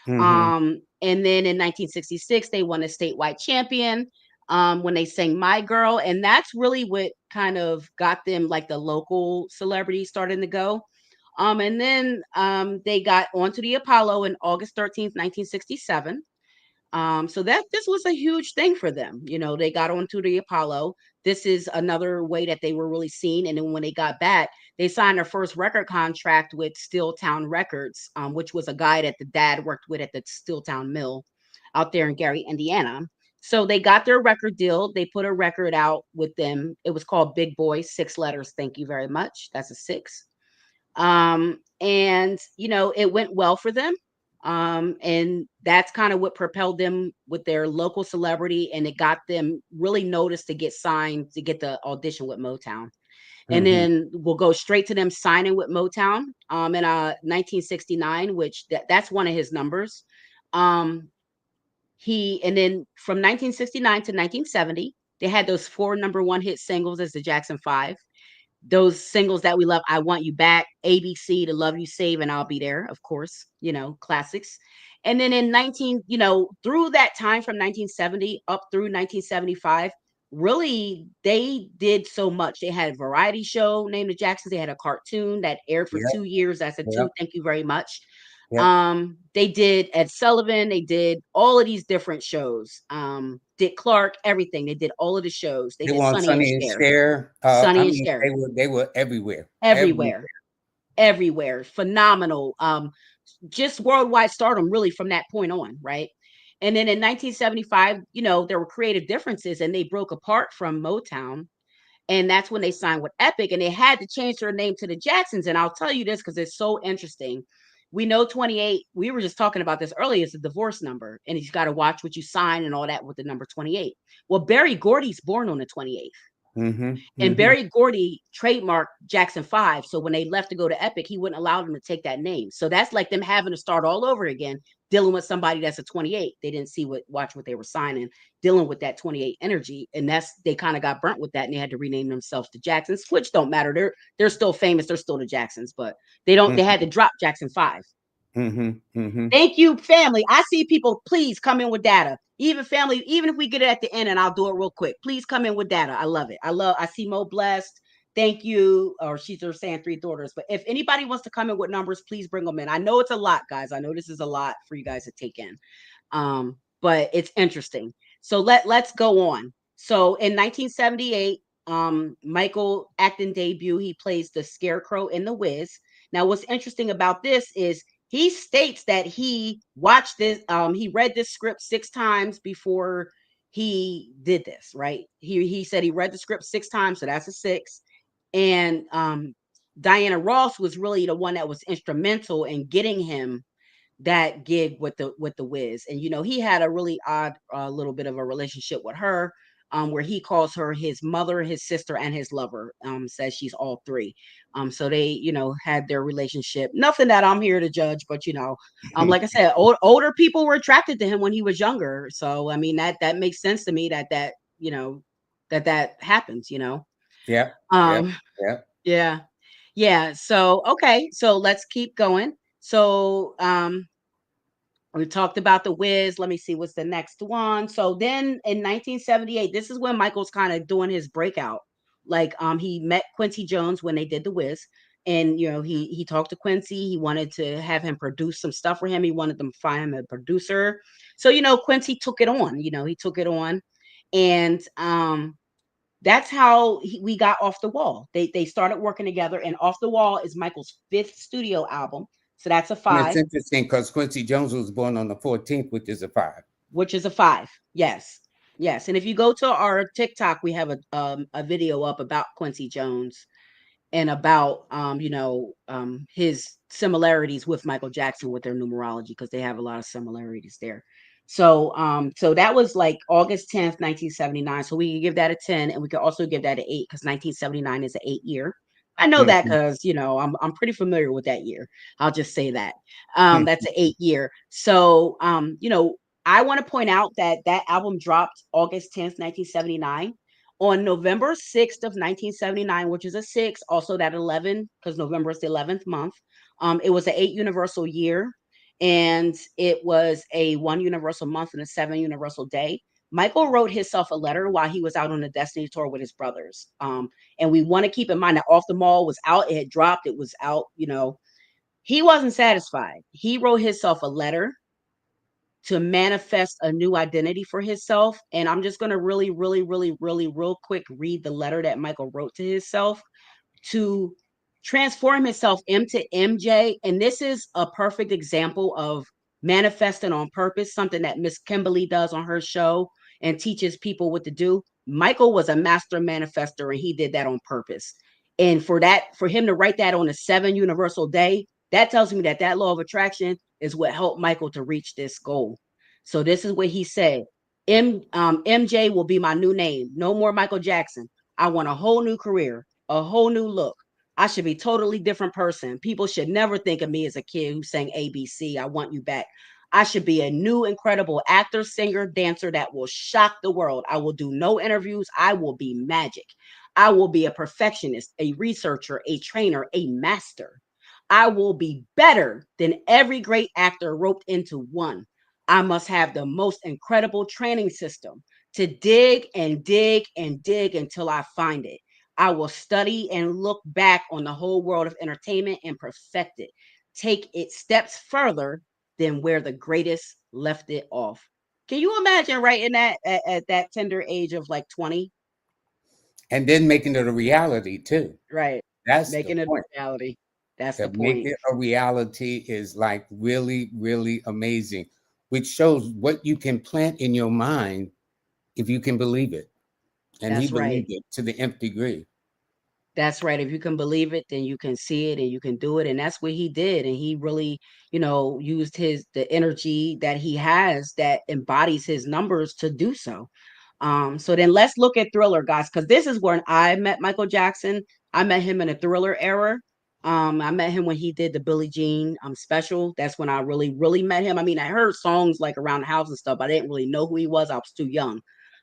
Mm-hmm. And then in 1966, they won a statewide champion when they sang My Girl. And that's really what kind of got them like the local celebrities starting to go. And then they got onto the Apollo in August 13th, 1967. So that this was a huge thing for them. You know, they got onto the Apollo. This is another way that they were really seen. And then when they got back, they signed their first record contract with Steeltown Records, which was a guy that the dad worked with at the Steeltown Mill out there in Gary, Indiana. So they got their record deal. They put a record out with them. It was called Big Boy, 6 letters. Thank you very much. That's a six. And you know, it went well for them. And that's kind of what propelled them with their local celebrity, and it got them really noticed to get signed to get the audition with Motown. And Mm-hmm. then we'll go straight to them signing with Motown in 1969, which that's one of his numbers. Um, he and then from 1969 to 1970, they had those four number one hit singles as the Jackson Five, those singles that we love. I Want You Back, ABC, To Love You Save, and I'll Be There, of course, you know, classics. And then in 19, you know, through that time from 1970 up through 1975, really they did so much. They had a variety show named The Jacksons. They had a cartoon that aired for Yep. 2 years. That's a two. Yep. Thank you very much. Yep. They did Ed Sullivan, they did all of these different shows. Dick Clark, everything. They did all of the shows. They They did were on Sonny and Sonny and Cher. Cher. I Sonny and mean, Cher. they were everywhere. Everywhere. Everywhere. Everywhere. Phenomenal. Just worldwide stardom really from that point on, right? And then in 1975, you know, there were creative differences and they broke apart from Motown. And that's when they signed with Epic, and they had to change their name to the Jacksons. And I'll tell you this because it's so interesting. We know 28, we were just talking about this earlier, it's a divorce number, and you got to watch what you sign and all that with the number 28. Well, Barry Gordy's born on the 28th. Mm-hmm. And Mm-hmm. Barry Gordy trademarked Jackson 5. So when they left to go to Epic, he wouldn't allow them to take that name. So that's like them having to start all over again, dealing with somebody that's a 28. They didn't watch what they were signing, dealing with that 28 energy. And they kind of got burnt with that, and they had to rename themselves to Jacksons, which don't matter. They're still famous. They're still the Jacksons, but they had to drop Jackson 5. Mm-hmm. Mm-hmm. Thank you, family. I see people. Please come in with data. Even family, even if we get it at the end, and I'll do it real quick. Please come in with data. I love it. I see Mo blessed. Thank you. Or she's just saying 3 daughters. But if anybody wants to come in with numbers, please bring them in. I know it's a lot, guys. I know this is a lot for you guys to take in. But it's interesting. So let's go on. So in 1978, Michael acting debut, he plays the Scarecrow in The Wiz. Now, what's interesting about this is he states that he watched this, he read this script 6 times before he did this, right? He said he read the script 6 times, so that's a six. And Diana Ross was really the one that was instrumental in getting him that gig with the Wiz. And you know, he had a really odd little bit of a relationship with her, where he calls her his mother, his sister, and his lover. Says she's all three. So they, you know, had their relationship. Nothing that I'm here to judge, but you know, like I said, older people were attracted to him when he was younger. So I mean, that makes sense to me that you know that happens. You know. Yep. Yep. Um. Yep. Yeah. Yeah. So okay. So let's keep going. So we talked about the Wiz. Let me see what's the next one. So then in 1978, this is when Michael's kind of doing his breakout. Like he met Quincy Jones when they did the Wiz. And you know, he talked to Quincy. He wanted to have him produce some stuff for him. He wanted them to find him a producer. So, you know, Quincy took it on. You know, he took it on. And that's how we got Off the Wall. They started working together, and Off the Wall is Michael's fifth studio album. So that's a And it's five. interesting because Quincy Jones was born on the 14th, which is a 5. Which is a five. Yes. Yes. And if you go to our TikTok, we have a video up about Quincy Jones and about you know, his similarities with Michael Jackson with their numerology, because they have a lot of similarities there. So that was like August 10th, 1979. So we can give that a 10, and we can also give that an 8 because 1979 is an 8 year. I know that Mm-hmm. because you know I'm pretty familiar with that year. I'll just say that. That's an Mm-hmm. 8 year. So you know, I want to point out that that album dropped August 10th, 1979. On November 6th of 1979, which is a 6, also that 11, because November is the 11th month. It was an 8 universal year, and it was a 1 universal month and a 7 universal day. Michael wrote himself a letter while he was out on the Destiny tour with his brothers. And we want to keep in mind that Off the Mall was out, it had dropped, it was out, he wasn't satisfied. He wrote himself a letter to manifest a new identity for himself. And I'm just going to really, really, really, really, real quick read the letter that Michael wrote to himself to transform himself into MJ. And this is a perfect example of manifesting on purpose, something that Miss Kimberly does on her show and teaches people what to do. Michael was a master manifester and he did that on purpose. And for him to write that on a 7 universal day, that tells me that that law of attraction is what helped Michael to reach this goal. So this is what he said. MJ will be my new name. No more Michael Jackson. I want a whole new career, a whole new look. I should be a totally different person. People should never think of me as a kid who sang ABC. I want you back. I should be a new, incredible actor, singer, dancer that will shock the world. I will do no interviews. I will be magic. I will be a perfectionist, a researcher, a trainer, a master. I will be better than every great actor roped into one. I must have the most incredible training system to dig and dig and dig until I find it. I will study and look back on the whole world of entertainment and perfect it. Take it steps further than where the greatest left it off. Can you imagine writing that at that tender age of like 20? And then making it a reality too. Right. That's the Making it a point. reality. That's To the make point. it a reality is like really, really amazing, which shows what you can plant in your mind if you can believe it. And he That's right. believed it to the nth degree. That's right. If you can believe it, then you can see it and you can do it. And that's what he did. And he really, used the energy that he has that embodies his numbers to do so. So then let's look at Thriller, guys, because this is when I met Michael Jackson. I met him in a Thriller era. I met him when he did the Billie Jean special. That's when I really, really met him. I mean, I heard songs like around the house and stuff. I didn't really know who he was. I was too young.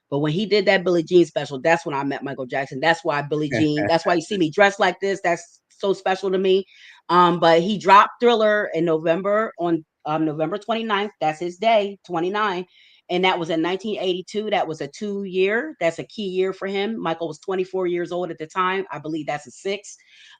But when he did that Billie Jean special, that's when I met Michael Jackson. That's why Billie Jean, that's why you see me dressed like this. That's so special to me. But he dropped Thriller in November on November 29th. That's his day, 29. And that was in 1982. That was a 2 year. That's a key year for him. Michael was 24 years old at the time. I believe that's a 6.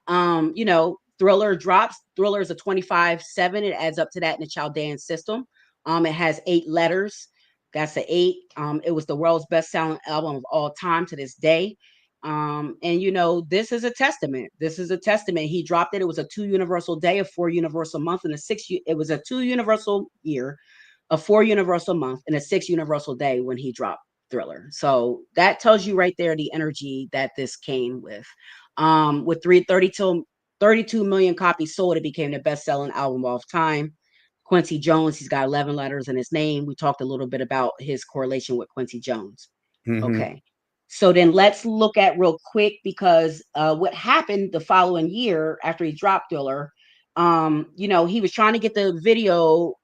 Thriller drops. Thriller is a 25/7. It adds up to that in the Chaldean system. It has 8 letters. That's an 8. It was the world's best-selling album of all time to this day. And this is a testament. This is a testament. He dropped it. It was a 2 universal day, a 4 universal month, and a 6. It was a 2 universal year, a 4 universal month, and a 6 universal day when he dropped Thriller. So that tells you right there the energy that this came with. With 32 million copies sold, it became the best-selling album of all time. Quincy Jones, he's got 11 letters in his name. We talked a little bit about his correlation with Quincy Jones. Mm-hmm. Okay. So then let's look at real quick because what happened the following year after he dropped Thriller, he was trying to get the video,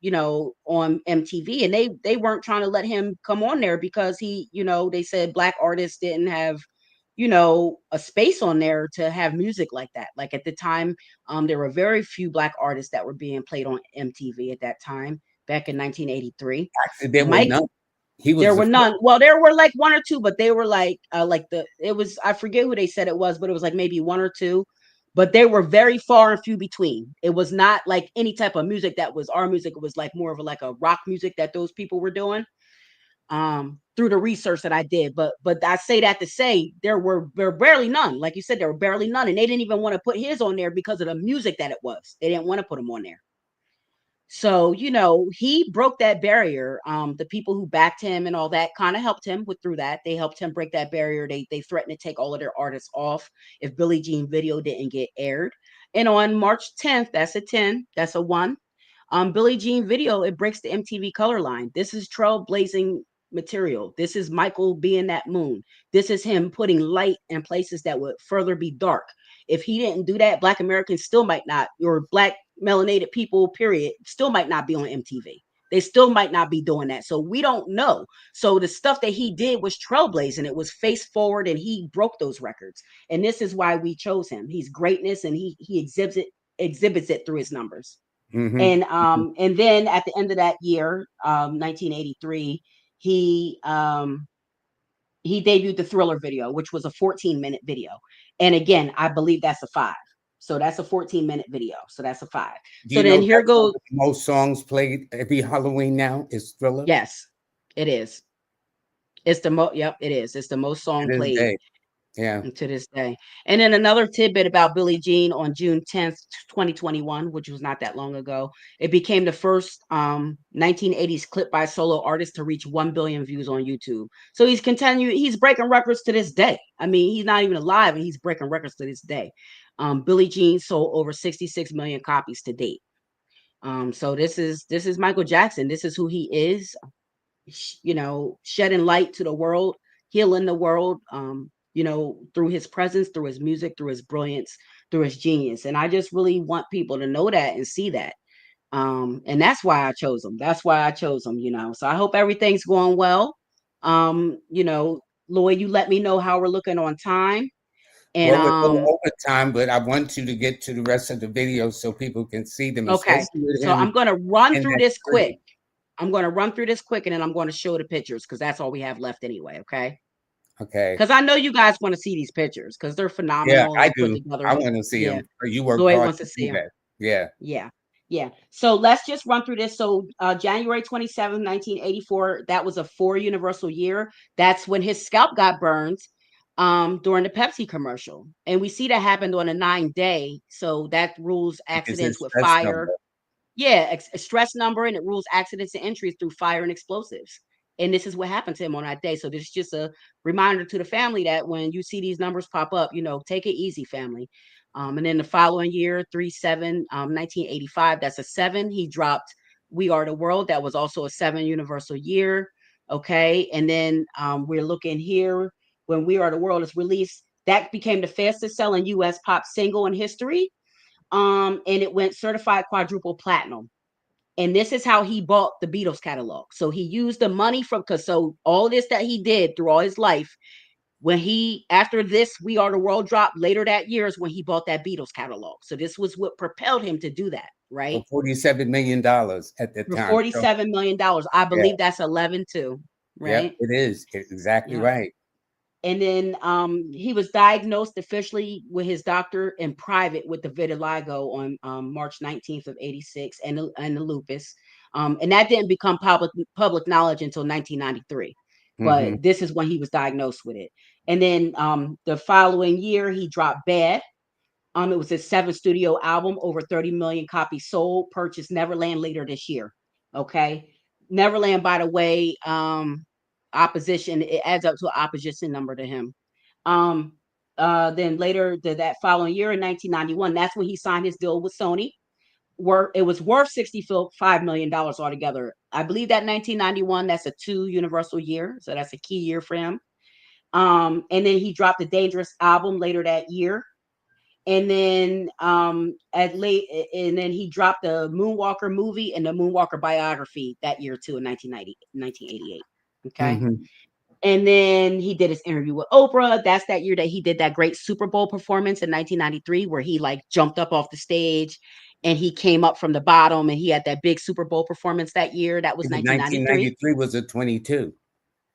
on MTV, and they weren't trying to let him come on there because they said black artists didn't have a space on there to have music like that. Like at the time, there were very few black artists that were being played on MTV at that time, back in 1983. Actually, there were Mike, none. He was there the were first. none. Well, there were like one or two, but they were it was, I forget who they said it was, but it was like maybe one or two. But they were very far and few between. It was not like any type of music that was our music. It was like more of a rock music that those people were doing through the research that I did. But I say that to say there were barely none. Like you said, there were barely none. And they didn't even want to put his on there because of the music that it was. They didn't want to put him on there. So, he broke that barrier. The people who backed him and all that kind of helped him through that. They helped him break that barrier. They threatened to take all of their artists off if Billie Jean video didn't get aired. And on March 10th, that's a 10, that's a 1. Billie Jean video, it breaks the MTV color line. This is trailblazing material. This is Michael being that moon. This is him putting light in places that would further be dark. If he didn't do that, Black Americans still might not, or Black melanated people, period, still might not be on MTV. they still might not be doing that. So we don't know. So the stuff that he did was trailblazing. It was face forward, and he broke those records. And this is why we chose him. He's greatness, and he exhibits it through his numbers. Mm-hmm. And then at the end of that year, 1983, he debuted the Thriller video, which was a 14-minute video. And again, I believe that's a 5. So that's a 14-minute video. So that's a 5. Do So you know then here that's one goes. of the most songs played every Halloween now is Thriller? Yes, it is. It's the most. Yep, it is. It's the most To song this played day. Yeah. to this day. And then another tidbit about Billie Jean: on June 10th, 2021, which was not that long ago, it became the first 1980s clip by a solo artist to reach 1 billion views on YouTube. So he's breaking records to this day. I mean, he's not even alive, and he's breaking records to this day. Billie Jean sold over 66 million copies to date. So this is Michael Jackson. This is who he is. Shedding light to the world, healing the world, through his presence, through his music, through his brilliance, through his genius. And I just really want people to know that and see that. And that's why I chose him. So I hope everything's going well. Lloyd, you let me know how we're looking on time. And Well, we're a little over time, but I want you to get to the rest of the video so people can see them, okay, especially with so I'm him going to run in through that this quick. tree. I'm going to run through this quick, and then I'm going to show the pictures, because that's all we have left anyway. Okay. Okay. Because I know you guys want to see these pictures, because they're Yeah, phenomenal. I They're put do. together. I want to see Yeah, him. You worked Lloyd hard wants to to see do them. that. Yeah. Yeah, yeah. So let's just run through this. So January 27th, 1984, that was a 4 universal year. That's when his scalp got burned during the Pepsi commercial. And we see that happened on a 9-day. So that rules It's accidents his with stress fire. number. Yeah, a stress number, and it rules accidents and entries through fire and explosives. And this is what happened to him on that day. So this is just a reminder to the family that when you see these numbers pop up, take it easy, family. And then the following year, 3/7, 1985, that's a 7. He dropped We Are the World. That was also a 7 universal year. Okay. And then we're looking here when We Are the World is released. That became the fastest selling US pop single in history. And it went certified quadruple platinum. And this is how he bought the Beatles catalog. So he used the money so all this that he did through all his life, after this We Are the World dropped later that year, is when he bought that Beatles catalog. So this was what propelled him to do that, For right? $47 million at the For time. So, $47 million. I yeah. believe that's 11 too, Yep, right? it is. It's exactly Yep. right. And then he was diagnosed officially with his doctor in private with the vitiligo on March 19th of 86, and the lupus. And that didn't become public knowledge until 1993. Hmm. But this is when he was diagnosed with it. And then the following year, he dropped Bad. It was his 7th studio album, over 30 million copies sold, purchased Neverland later this year. Okay. Neverland, by the way, opposition, it adds up to an opposition number to him. Um, then later that following year in 1991, that's when he signed his deal with Sony. It was worth $65 million altogether. I believe that 1991, that's a 2 universal year. So that's a key year for him. And then he dropped the Dangerous album later that year. And then and then he dropped the Moonwalker movie and the Moonwalker biography that year too, in 1988. Okay. Hmm. And then he did his interview with Oprah. That's that year that he did that great Super Bowl performance in 1993, where he like jumped up off the stage and he came up from the bottom, and he had that big Super Bowl performance that year. That was 1993. 1993 was a 22.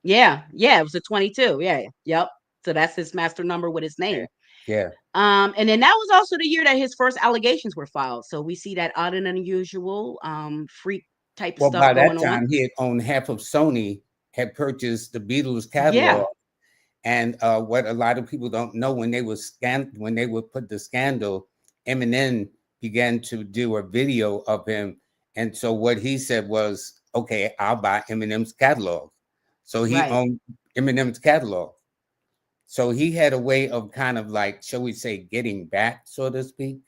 Yeah. Yeah. It was a 22. Yeah. Yep. So that's his master number with his Yeah. name. Yeah. And then that was also the year that his first allegations were filed. So we see that odd and unusual freak type of Well, stuff by that going on. time, he had owned half of Sony, had purchased the Beatles Yeah. catalog. And what a lot of people don't know, when they would put the scandal, Eminem began to do a video of him. And so what he said was, okay, I'll buy Eminem's catalog. So he Right. owned Eminem's catalog. So he had a way of kind of like, shall we say, getting back, so to speak.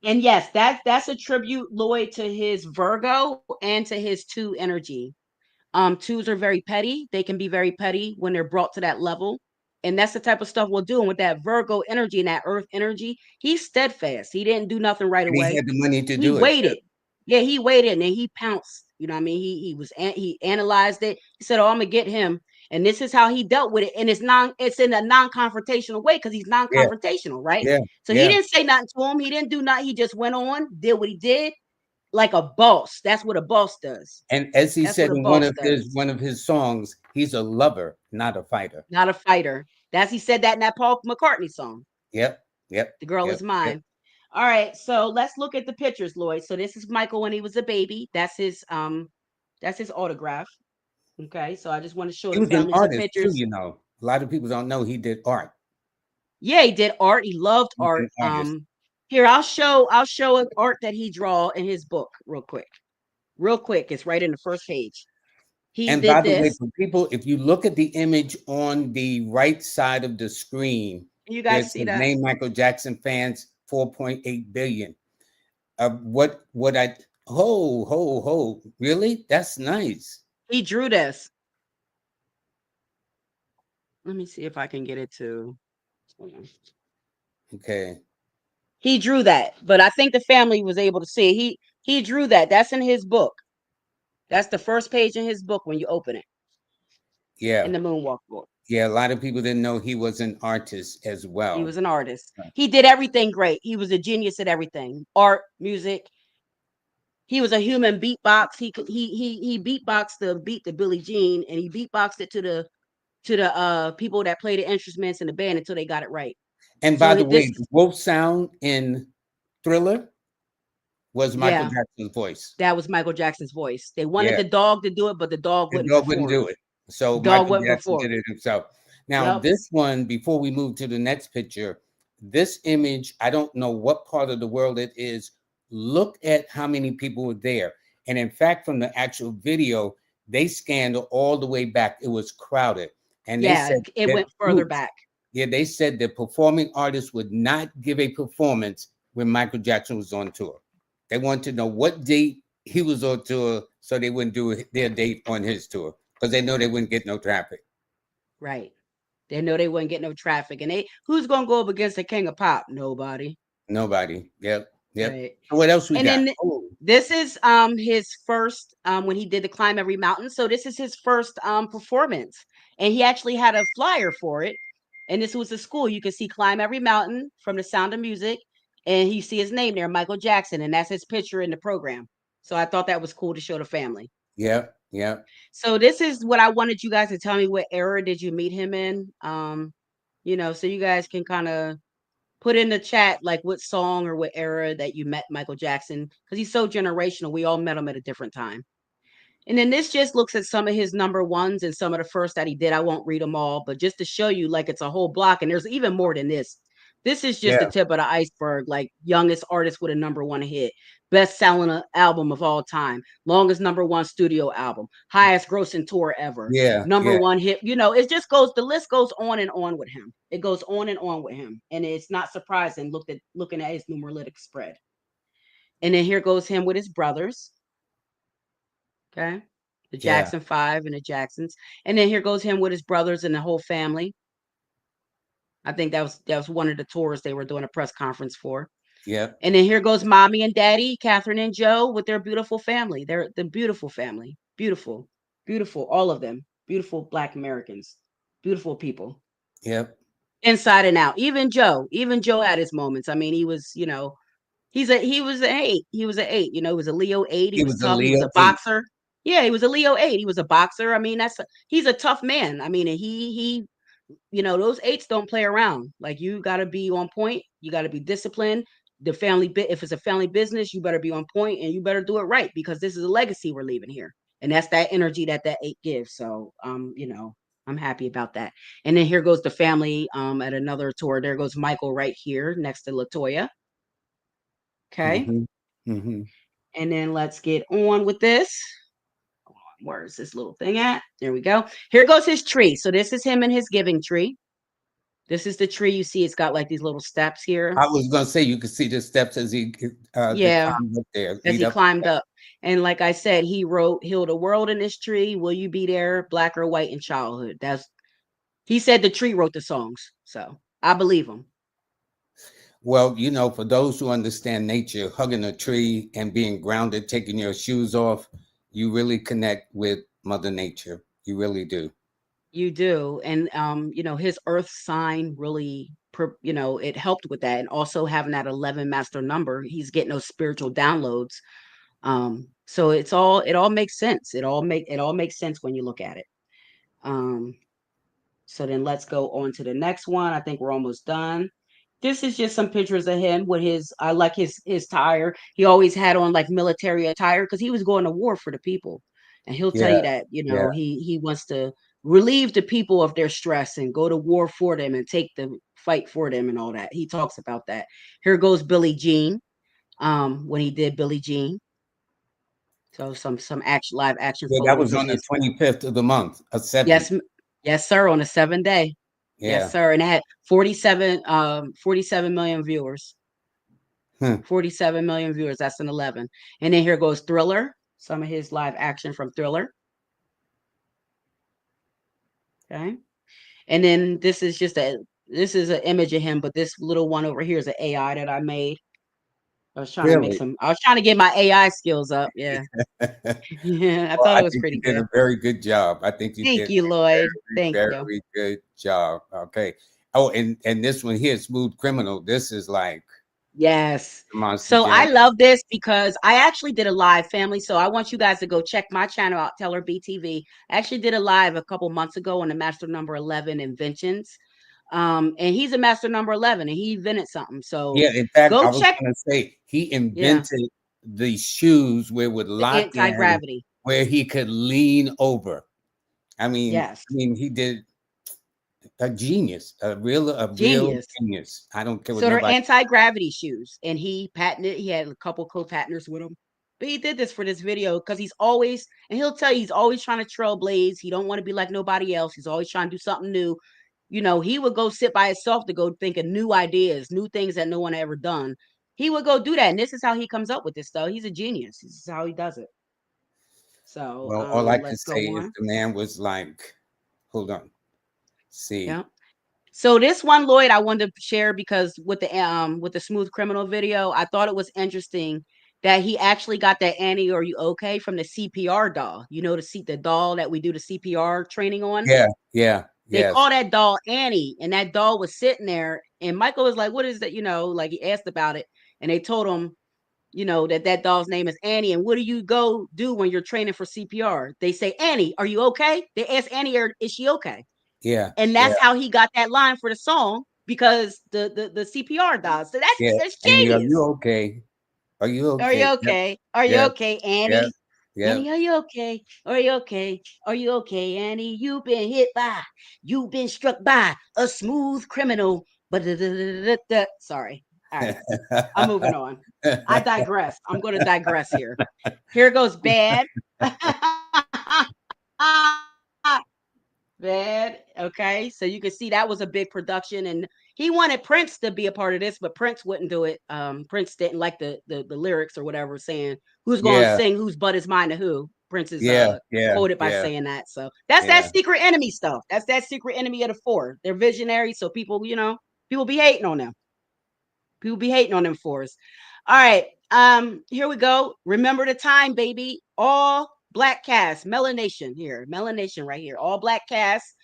And yes, that's a tribute, Lloyd, to his Virgo and to his 2 energy. 2s are very petty. They can be very petty when they're brought to that level. And that's the type of stuff we're doing with that Virgo energy and that earth energy. He's steadfast. He didn't do nothing right And he away. had the money to He do it too. waited. Yeah, he waited and then he pounced. You know what I mean? He analyzed it. He said, "Oh, I'm gonna get him." And this is how he dealt with it. And it's in a non-confrontational way because he's Yeah, non-confrontational, right? yeah, So he yeah. didn't say nothing to him. He didn't do nothing. He just went on, did what he did like a boss. That's what a boss does. And as he That's what said a in boss does. one of his songs, he's a lover, not a fighter. Not a fighter. That's he said that in that Paul McCartney song. Yep, yep, The girl yep, is yep. mine. All right, so let's look at the pictures, Lloyd. So this is Michael when he was a baby. That's his autograph. Okay, so I just want to show He the was an family some artist too, pictures. you know. A lot of people don't know he did art. Yeah, he did art. He loved He's art. an artist. Here I'll show an art that he draw in his book real quick. Real quick, it's right in the first page. He And by did the way, this. for people, if you look at the image on the right side of the screen, You where guys it see says that? name Michael Jackson fans 4.8 billion. What I ho, really? That's nice. He drew this. Let me see if I can get it to. Okay. He drew that, but I think the family was able to see. He drew that. That's in his book. That's the first page in his book when you open it in Yeah. the Moonwalk book. Yeah. A lot of people didn't know he was an artist as He well. was an artist. He did everything great. He was a genius at everything. Art, music. He was a human beatbox. He could he beatboxed the beat to Billie Jean and he beatboxed it to the people that play the instruments in the band until they got it right. And by So the this way, the wolf sound in Thriller was Michael yeah, Jackson's voice. that was Michael Jackson's voice. They wanted Yeah. the dog to do it, but the dog The wouldn't dog wouldn't perform. do it. So Dog Michael wouldn't Jackson perform. did it himself. Now, Yep. this one, before we move to the next picture, this image, I don't know what part of the world it is. Look at how many people were there. And in fact, from the actual video, they scanned all the way back. It was crowded. And they Yeah, said it that went further groups, back. yeah, they said the performing artists would not give a performance when Michael Jackson was on tour. They wanted to know what date he was on tour so they wouldn't do their date on his tour because they know they wouldn't get no traffic. Right. They know they wouldn't get no traffic. And they who's gonna go up against the king of pop? Nobody. Nobody. Yep. Yep. Right. So what else we And got? then Oh, this is his first when he did the climb every mountain. So this is his first performance. And he actually had a flyer for it. And this was a school. You can see climb every mountain from the Sound of Music. And you see his name there, Michael Jackson, and that's his picture in the program. So I thought that was cool to show the family. yep. Yep. So this is what I wanted you guys to tell me what era did you meet him in? So you guys can kind of put in the chat like what song or what era that you met Michael Jackson because he's so generational. We all met him at a different time. And then this just looks at some of his number ones and some of the first that he did. I won't read them all, but just to show you, like it's a whole block, and there's even more than this. This is just the Yeah. tip of the iceberg. Like youngest artist with a number one hit, best selling album of all time, longest number one studio album, highest grossing tour ever, Yeah. number Yeah. one hit. It just goes. The list goes on and on with him. It goes on and on with him, and it's not surprising. Looking at his Numeralytics spread, and then here goes him with his brothers. Okay. The Yeah. Jackson 5 and the Jacksons. And then here goes him with his brothers and the whole family. I think that was one of the tours they were doing a press conference for. Yep. And then here goes mommy and daddy, Catherine and Joe, with their beautiful family. They're the beautiful family. Beautiful. Beautiful. All of them. Beautiful Black Americans. Beautiful people. Yep. Inside and out. Even Joe. Even Joe had his moments. I mean, he was, he was an eight. He was an eight. He was a Leo 8. He He was was a tough. He was Leo a 8. boxer. Yeah, he was a Leo 8. He was a boxer. I mean, he's a tough man. I mean, and those eights don't play around. Like you got to be on point. You got to be disciplined. The family bit. If it's a family business, you better be on point and you better do it right because this is a legacy we're leaving here, and that's that energy that eight gives. So, I'm happy about that. And then here goes the family at another tour. There goes Michael right here next to Latoya. Okay. Mm-hmm. Mm-hmm. And then let's get on with this. Where's this little thing at? There we go. Here goes his tree. So this is him and his giving tree. This is the tree. You see, it's got like these little steps here. I was gonna say you could see the steps as he the Yeah, climbed up there, as lead he up. climbed up. And like I said, he wrote, "Heal the world in this tree. Will you be there, black or white in childhood?" He said the tree wrote the songs. So I believe him. Well, for those who understand nature, hugging a tree and being grounded, taking your shoes off, you really connect with Mother Nature. You really do. You do. And his earth sign really it helped with that. And also having that 11 master number, he's getting those spiritual downloads. So it all makes sense. It all makes sense when you look at it. Um, so then let's go on to the next one. I think we're almost done. This is just some pictures of him with I like his tire. He always had on like military attire because he was going to war for the people. And he'll tell Yeah, you that, yeah. he wants to relieve the people of their stress and go to war for them and take the fight for them and all that. He talks about that. Here goes Billie Jean, when he did Billie Jean. So some action live action Yeah, that photos was of on the his. 25th of the month of 7. Yes, yes, sir, on a 7 day. Yes, Yeah. sir. And it had 47 million viewers. Huh. 47 million viewers. That's an 11. And then here goes Thriller. Some of his live action from Thriller. Okay. And then this is an image of him, but this little one over here is an AI that I made. Really? I was trying to get my AI skills up. Yeah. Yeah. I Well, thought I it was think you pretty did good. a very good job. I think you Thank did you, Lloyd. a Thank very, you. very good job. Okay. Oh, and this one here, Smooth Criminal. This is like Yes. the Monster So Jam. I love this because I actually did a live, family. So I want you guys to go check my channel out, Teller BTV. I actually did a live a couple months ago on the Master Number 11 inventions. And he's a Master Number 11 and he invented something. So Yeah, in fact, go I was check. gonna say he Yeah. invented the shoes where it would The lock in, anti-gravity. where he could lean over. Yes. He did a genius, a real Genius. genius. I don't care what So they're nobody. anti-gravity shoes. And he patented, he had a couple co-patenters with him. But he did this for this video because he'll tell you he's always trying to trailblaze. He don't want to be like nobody else. He's always trying to do something new. He would go sit by himself to go think of new ideas, new things that no one ever done. He would go do that. And this is how he comes up with this stuff. He's a genius. This is how he does it. So Well, all I can let's say go is on. the man was like, hold on, see, Yeah. So this one, Lloyd, I wanted to share because with the Smooth Criminal video, I thought it was interesting that he actually got that Annie, are you okay from the CPR doll. The doll that we do the CPR training on. yeah, yeah, They yes, call that doll Annie, and that doll was sitting there, and Michael was like, "What is that?" Like he asked about it, and they told him, that doll's name is Annie. And what do you go do when you're training for CPR? They say, "Annie, are you okay?" They ask Annie, is she okay? yeah, And yeah, that's how he got that line for the song because the CPR does. So yeah. that's Annie, are you genius. okay? Are you Are you okay? Yep, okay? Are you yep, okay, yep, Annie? yep. Annie, are you okay? Are you okay? Are you okay, Annie? You've been struck by a smooth criminal. But sorry. All right. I'm moving on. I digress. I'm going to digress here. Here goes bad. Bad. Okay. So you can see that was a big production and he wanted Prince to be a part of this, but Prince wouldn't do it. Prince didn't like the lyrics or whatever saying who's going to Yeah, sing whose butt is mine to who. Prince is yeah, yeah, quoted by yeah, saying that. So that's that yeah. secret enemy stuff. That's that secret enemy of the four. They're visionaries, so people be hating on them. People be hating on them for us. All right. Here we go. Remember the time, baby. All black cast, melanation here. Melanation right here. All black cast.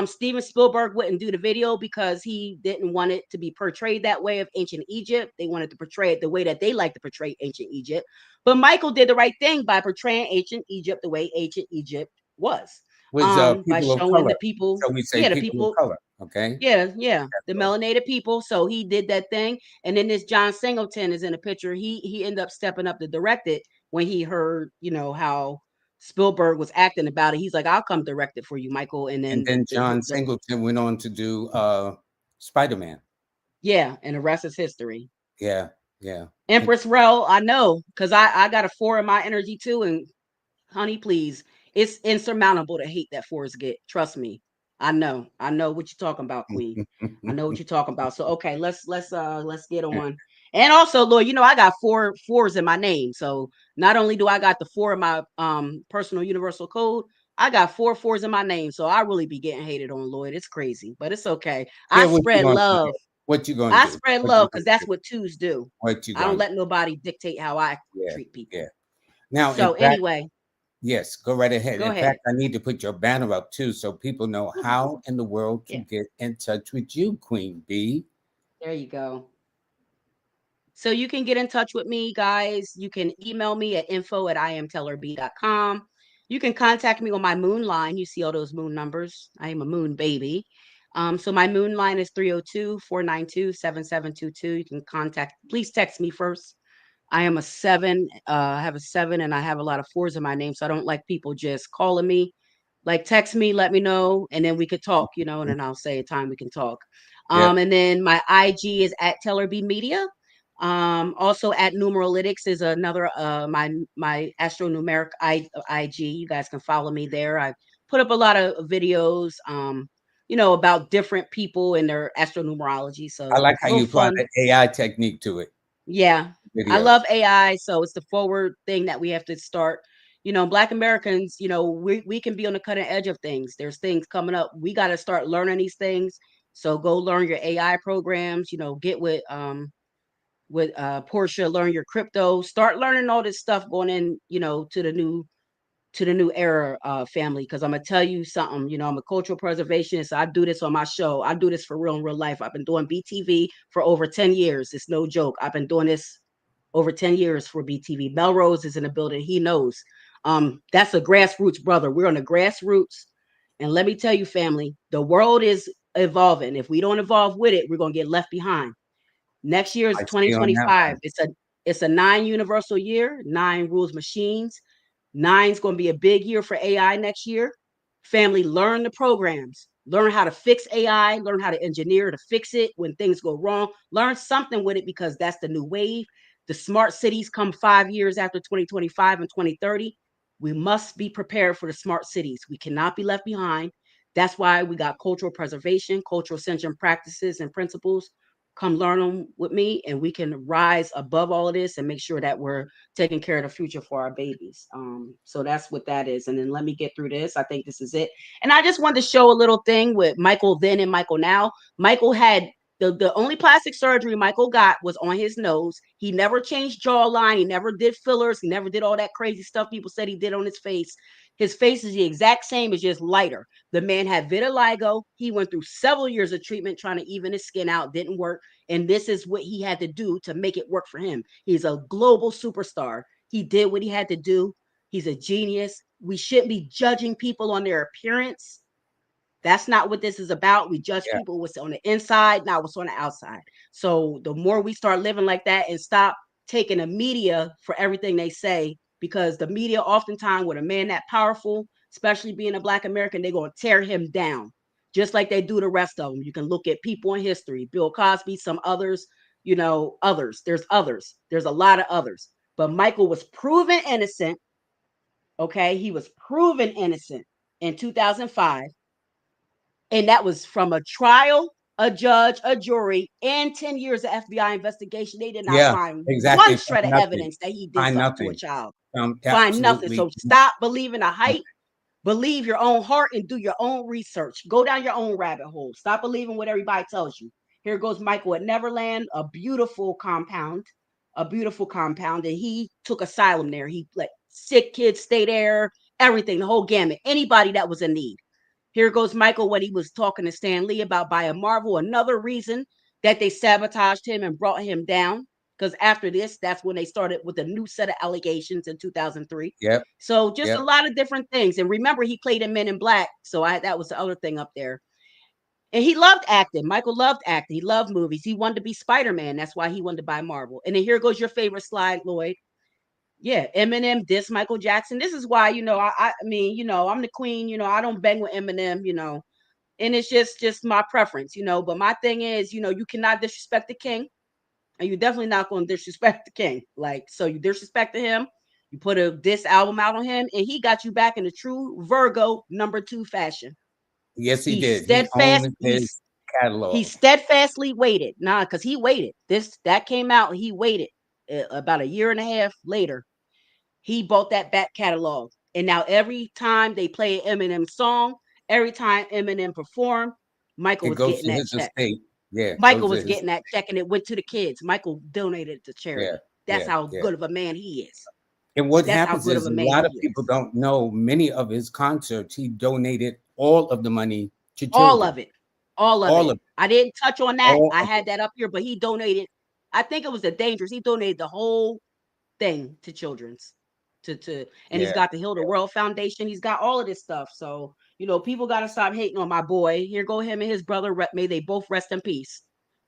Steven Spielberg wouldn't do the video because he didn't want it to be portrayed that way of ancient Egypt. They wanted to portray it the way that they like to portray ancient Egypt. But Michael did the right thing by portraying ancient Egypt the way ancient Egypt was. Was By people of showing color? the people, So we say yeah, the people of people, color. Okay. yeah, yeah, the So, melanated people. So he did that thing, and then this John Singleton is in the picture. He ended up stepping up to direct it when he heard, how Spielberg was acting about it. He's like, "I'll come direct it for you, Michael." And and then then John Singleton went on to do Spider-Man. yeah, and the rest is history. Yeah, yeah. Empress Rel, I know, because I got a 4 in my energy too, and honey, please, it's insurmountable to hate that fours get. Trust me. I know what you're talking about, Queen. I know what you're talking about. So okay, let's get on. And also, Lord, I got four fours in my name. So not only do I got the 4 in my personal universal code, I got 4 fours in my name. So I really be getting hated on, Lloyd. It's crazy, but it's okay. I Share what you spread want to love. know. What you gonna I do? spread What you love gonna because that's do? what twos do. What you I don't gonna let nobody dictate how I Yeah, treat yeah. people. Now, in So fact, anyway, yes, go right ahead. go In ahead. fact, I need to put your banner up too so people know how in the world to Yeah, get in touch with you, Queen B. there you go. So you can get in touch with me, guys. You can email me at info@iamtellerb.com. You can contact me on my moon line. You see all those moon numbers. I am a moon baby. So my moon line is 302-492-7722. You can please text me first. I am a seven. I have a seven and I have a lot of fours in my name. So I don't like people just calling me. Like text me, let me know, and then we could talk, and then I'll say a time we can talk. Yep. And then my IG is at Teller B Media. Also at Numeralytics is another my astronumeric IG. You guys can follow me there. I put up a lot of videos, about different people and their astronumerology. I So like it's a how little you apply fun. the AI technique to it, Yeah. I videos. love AI, so it's the forward thing that we have to start. Black Americans, we can be on the cutting edge of things. There's things coming up. We got to start learning these things. So go learn your AI programs, get with Portia, learn your crypto, start learning all this stuff going in, to the new era, family. Because I'm gonna tell you something. I'm a cultural preservationist. I do this on my show. I do this for real in real life. I've been doing BTV for over 10 years. It's no joke. I've been doing this over 10 years for BTV. Melrose is in the building. He knows. That's a grassroots brother. We're on the grassroots. And let me tell you, family, the world is evolving. If we don't evolve with it, we're gonna get left behind. Next year is I see on that 2025. one. It's a 9 universal year, 9 rules machines. Nine's going to be a big year for AI next year. Family, learn the programs, learn how to fix AI, learn how to engineer to fix it when things go wrong. Learn something with it because that's the new wave. The smart cities come 5 years after 2025 and 2030. We must be prepared for the smart cities. We cannot be left behind. That's why we got cultural preservation, cultural centered practices and principles. Come learn them with me, and we can rise above all of this and make sure that we're taking care of the future for our babies. So that's what that is. And then let me get through this. I think this is it. And I just wanted to show a little thing with Michael then and Michael now. Michael had the only plastic surgery Michael got was on his nose. He never changed jawline. He never did fillers. He never did all that crazy stuff people said he did on his face. His face is the exact same, it's just lighter. The man had vitiligo. He went through several years of treatment trying to even his skin out. Didn't work. And this is what he had to do to make it work for him. He's a global superstar. He did what he had to do. He's a genius. We shouldn't be judging people on their appearance. That's not what this is about. We judge Yeah. people what's on the inside, not what's on the outside. So the more we start living like that and stop taking the media for everything they say, because the media oftentimes with a man that powerful, especially being a Black American, they're going to tear him down just like they do the rest of them. You can look at people in history, Bill Cosby, some others, others. There's others. There's a lot of others. But Michael was proven innocent. Okay. He was proven innocent in 2005. And that was from a trial, a judge, a jury, and 10 years of FBI investigation. They did not Yeah, find exactly. one Find shred of nothing. evidence that he did Find something to a nothing. child. Find nothing. Absolutely So stop believing the hype. Believe your own heart and do your own research. Go down your own rabbit hole. Stop believing what everybody tells you. Here goes Michael at Neverland, a beautiful compound, and he took asylum there. He let sick kids stay there, everything, the whole gamut. Anybody that was in need. Here goes Michael when he was talking to Stan Lee about buying Marvel. Another reason that they sabotaged him and brought him down. Because after this, that's when they started with a new set of allegations in 2003. Yep. So just a Yep. lot of different things. And remember, he played in Men in Black. So that was the other thing up there. And he loved acting. Michael loved acting. He loved movies. He wanted to be Spider-Man. That's why he wanted to buy Marvel. And then here goes your favorite slide, Lloyd. Yeah, Eminem diss Michael Jackson. This is why, I mean, I'm the queen, I don't bang with Eminem, and it's just my preference, but my thing is, you cannot disrespect the king, and you're definitely not going to disrespect the king. Like, so you disrespected him, you put a diss album out on him, and he got you back in the true Virgo #2 fashion. Yes, he He did. He steadfast owned his he catalog. steadfastly waited. Nah, because he waited. That came out, he waited about a year and a half later. He bought that back catalog. And now every time they play an Eminem song, every time Eminem performed, Michael It was goes getting to that his check. estate. Yeah, Michael those are was his. getting that check and it went to the kids. Michael donated it to Yeah, charity. That's yeah, how yeah. good of a man he is. And what That's how happens good of is a a man lot of he people is. don't know many of his concerts. He donated all of the money to All children. of it. All of All it. of it. I didn't touch on that. All I of had it. that up here, but he donated, I think it was the Dangerous. He donated the whole thing to children's and he's Yeah, got the Heal the World Foundation. He's got all of this stuff. So, people got to stop hating on my boy. Here go him and his brother. May they both rest in peace.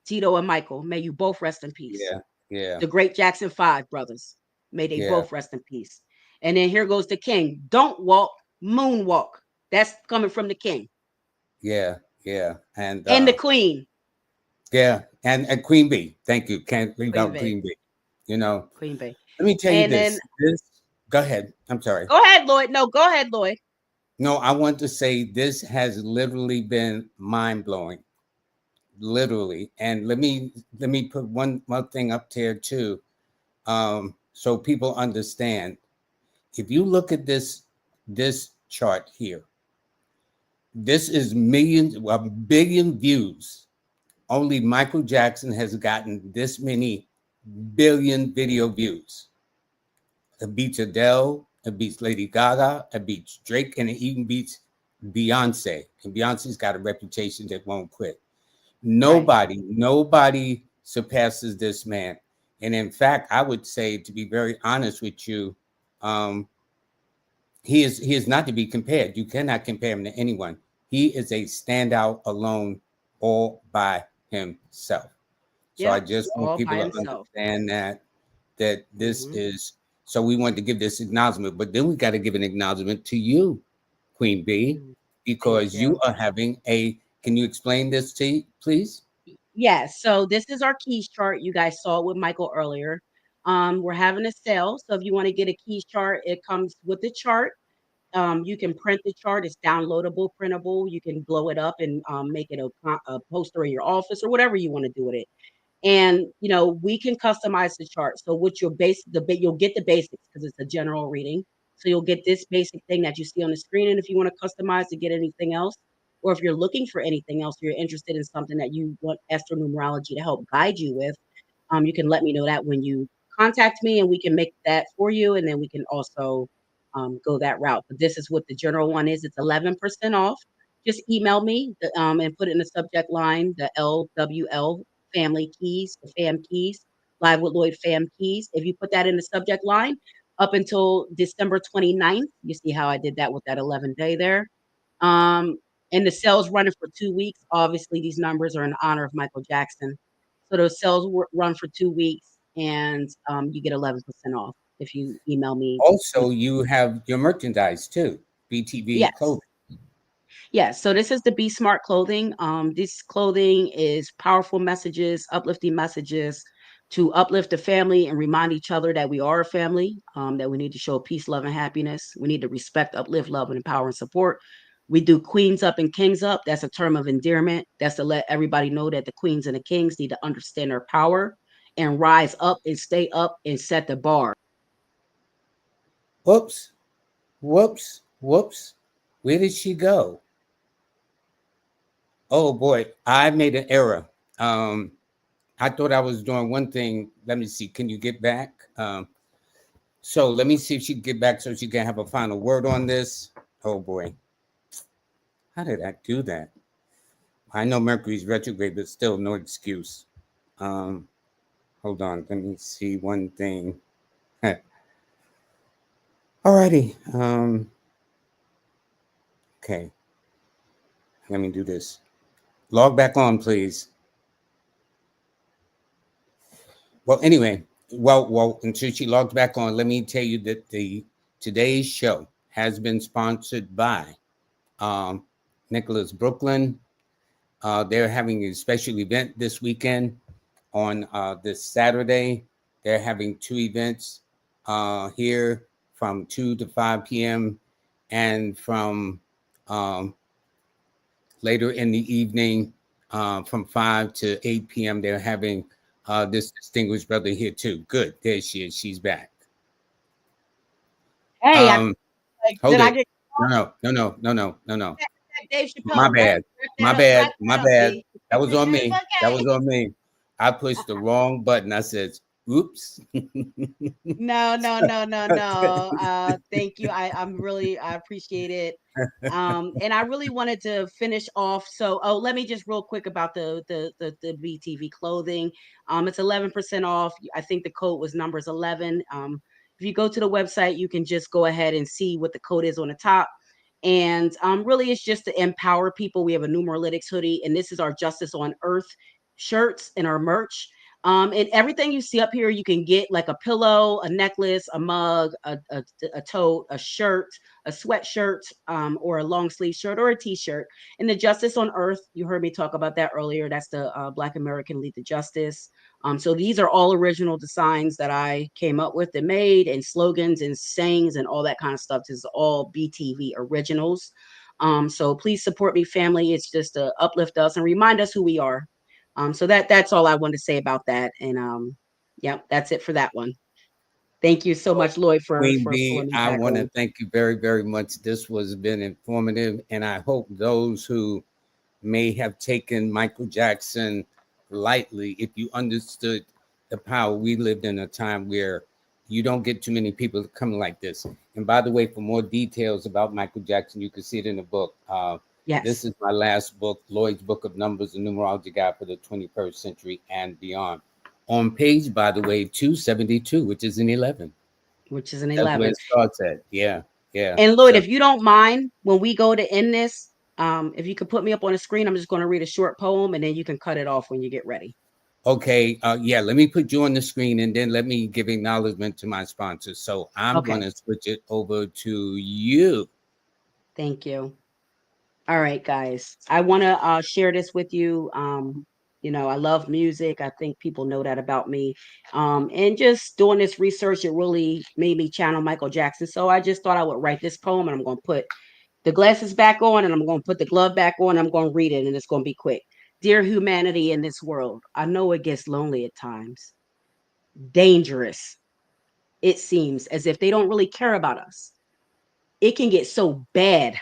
Tito and Michael, may you both rest in peace. yeah, yeah, The great Jackson 5 brothers, may they yeah, both rest in peace. And then here goes the king. Don't walk, moonwalk. That's coming from the king yeah, yeah. And and the queen. yeah, and Queen Bee. Thank you. Can't leave Queen out Bee. Queen Bee. You know, Queen Bee. let me tell you And then this. This go ahead. I'm sorry. go ahead, Lloyd. No, go ahead, Lloyd. No, I want to say this has literally been mind blowing. Literally. And let me put one more thing up there too. So people understand. If you look at this chart here, this is millions, a billion views. Only Michael Jackson has gotten this many billion video views. It beats Adele, it beats Lady Gaga, it beats Drake, and it even beats Beyonce. And Beyonce's got a reputation that won't quit. Right. Nobody surpasses this man. And in fact, I would say, to be very honest with you, um, he is not to be compared. You cannot compare him to anyone. He is a standout alone, all by himself. So I Yep. just want All people by to himself. understand that this Hmm. is. So we want to give this acknowledgement, but then we got to give an acknowledgement to you, Queen B, Thank because you you. are having a. Can you explain this to you, please? Yes. So this is our keys chart. You guys saw it with Michael earlier. We're having a sale. So if you want to get a keys chart, it comes with the chart. You can print the chart. It's downloadable, printable. You can blow it up and make it a poster in your office or whatever you want to do with it. And we can customize the chart. So what your you'll get the basics because it's a general reading. So you'll get this basic thing that you see on the screen. And if you want to customize to get anything else, or if you're looking for anything else, you're interested in something that you want Astro-Numerology to help guide you with, you can let me know that when you contact me, and we can make that for you. And then we can also go that route. But this is what the general one is. It's 11% off. Just email me and put it in the subject line, the LWL family keys, the fam keys, live with Lloyd fam keys. If you put that in the subject line up until December 29th, you see how I did that with that 11-day there. Um, and the sales running for 2 weeks. Obviously, these numbers are in honor of Michael Jackson. So those sales run for 2 weeks, and you get 11% off if you email me with. Also, you have your merchandise too, BTV Yes. clothing. Yes, so this is the Be Smart clothing. This clothing is powerful messages, uplifting messages to uplift the family and remind each other that we are a family, that we need to show peace, love, and happiness. We need to respect, uplift, love, and empower and support. We do queens up and kings up. That's a term of endearment. That's to let everybody know that the queens and the kings need to understand their power and rise up and stay up and set the bar. Whoops, whoops, whoops. Where did she go? Oh boy, I made an error. Um, I thought I was doing one thing. Let me see. Can you get back? So let me see if she can get back so she can have a final word on this. Oh boy, how did I do that? I know Mercury's retrograde, but still no excuse. Um, Hold on. Let me see one thing. Alrighty. Okay. Let me do this. Log back on, please. Well, anyway, well, until she logs back on, let me tell you that the today's show has been sponsored by um, Nicholas Brooklyn. They're having a special event this weekend on this Saturday. They're having two events here from 2 to 5 p.m. and from um, later in the evening from 5 to 8 p.m. They're having this distinguished brother here too. Good. There she is. She's back. Hey, Um, like, Hold did I it. get No, no, no, no, no, no, no, no. Dave My Chappelle, right? bad. My bad. Wrap My that up, bad. D. That was on It's me. That was okay. on me. I pushed the wrong button. I said, oops. No, no, no, no, no. Thank you. I appreciate it. And I really wanted to finish off. So, let me just real quick about the BTV clothing. It's 11% off. I think the code was numbers 11. If you go to the website, you can just go ahead and see what the code is on the top. And really, it's just to empower people. We have a Numeralytics hoodie, and this is our Justice on Earth shirts and our merch. And everything you see up here, you can get like a pillow, a necklace, a mug, a tote, a shirt, a sweatshirt, or a long sleeve shirt or a t-shirt. And the Justice on Earth, you heard me talk about that earlier. That's the Black American Lead to Justice. So these are all original designs that I came up with and made, and slogans and sayings and all that kind of stuff. This is all BTV originals. So please support me, family. It's just to uplift us and remind us who we are. So that's all I want to say about that. And yeah, that's it for that one. Thank you so Well, much, Lloyd, Queen for B, pulling me I back want to on. thank you very, very much. This was been informative, and I hope those who may have taken Michael Jackson lightly, if you understood the power. We lived in a time where you don't get too many people coming like this. And by the way, for more details about Michael Jackson, you can see it in the book. This Yes, is my last book, Lloyd's Book of Numbers, a numerology guide for the 21st century and beyond. On page, by the way, 272, which is an 11. which is an That's where 11. it starts at. Yeah, yeah. And Lloyd, So, if you don't mind, when we go to end this, if you could put me up on the screen, I'm just going to read a short poem, and then you can cut it off when you get ready. okay, yeah, let me put you on the screen and then let me give acknowledgement to my sponsors. So I'm going Okay, to switch it over to you. thank you. All right, guys. I want to share this with you. I love music. I think people know that about me. And just doing this research, it really made me channel Michael Jackson. So I just thought I would write this poem, and I'm going to put the glasses back on, and I'm going to put the glove back on. I'm going to read it, and it's going to be quick. Dear humanity in this world, I know it gets lonely at times, dangerous. It seems as if they don't really care about us. It can get so bad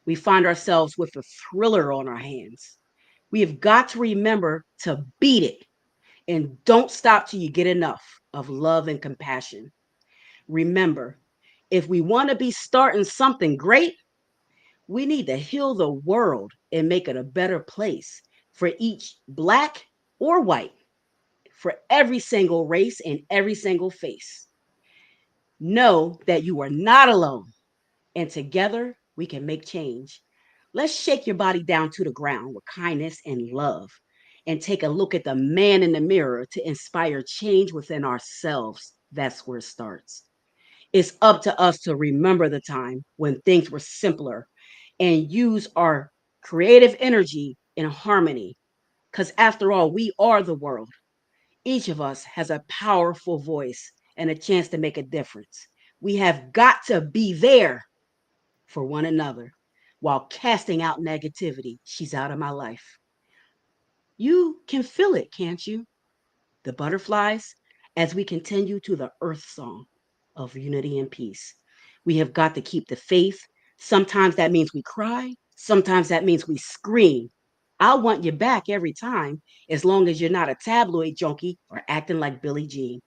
we find ourselves with a thriller on our hands. We have got to remember to beat it and don't stop till you get enough of love and compassion. Remember, if we want to be starting something great, we need to heal the world and make it a better place for each black or white, for every single race and every single face. Know that you are not alone, and together we can make change. Let's shake your body down to the ground with kindness and love and take a look at the man in the mirror to inspire change within ourselves. That's where it starts. It's up to us to remember the time when things were simpler and use our creative energy in harmony. Because after all, we are the world. Each of us has a powerful voice and a chance to make a difference. We have got to be there for one another while casting out negativity. She's out of my life. You can feel it, can't you? The butterflies, as we continue to the earth song of unity and peace. We have got to keep the faith. Sometimes that means we cry, sometimes that means we scream. I want you back every time, as long as you're not a tabloid junkie or acting like Billie Jean.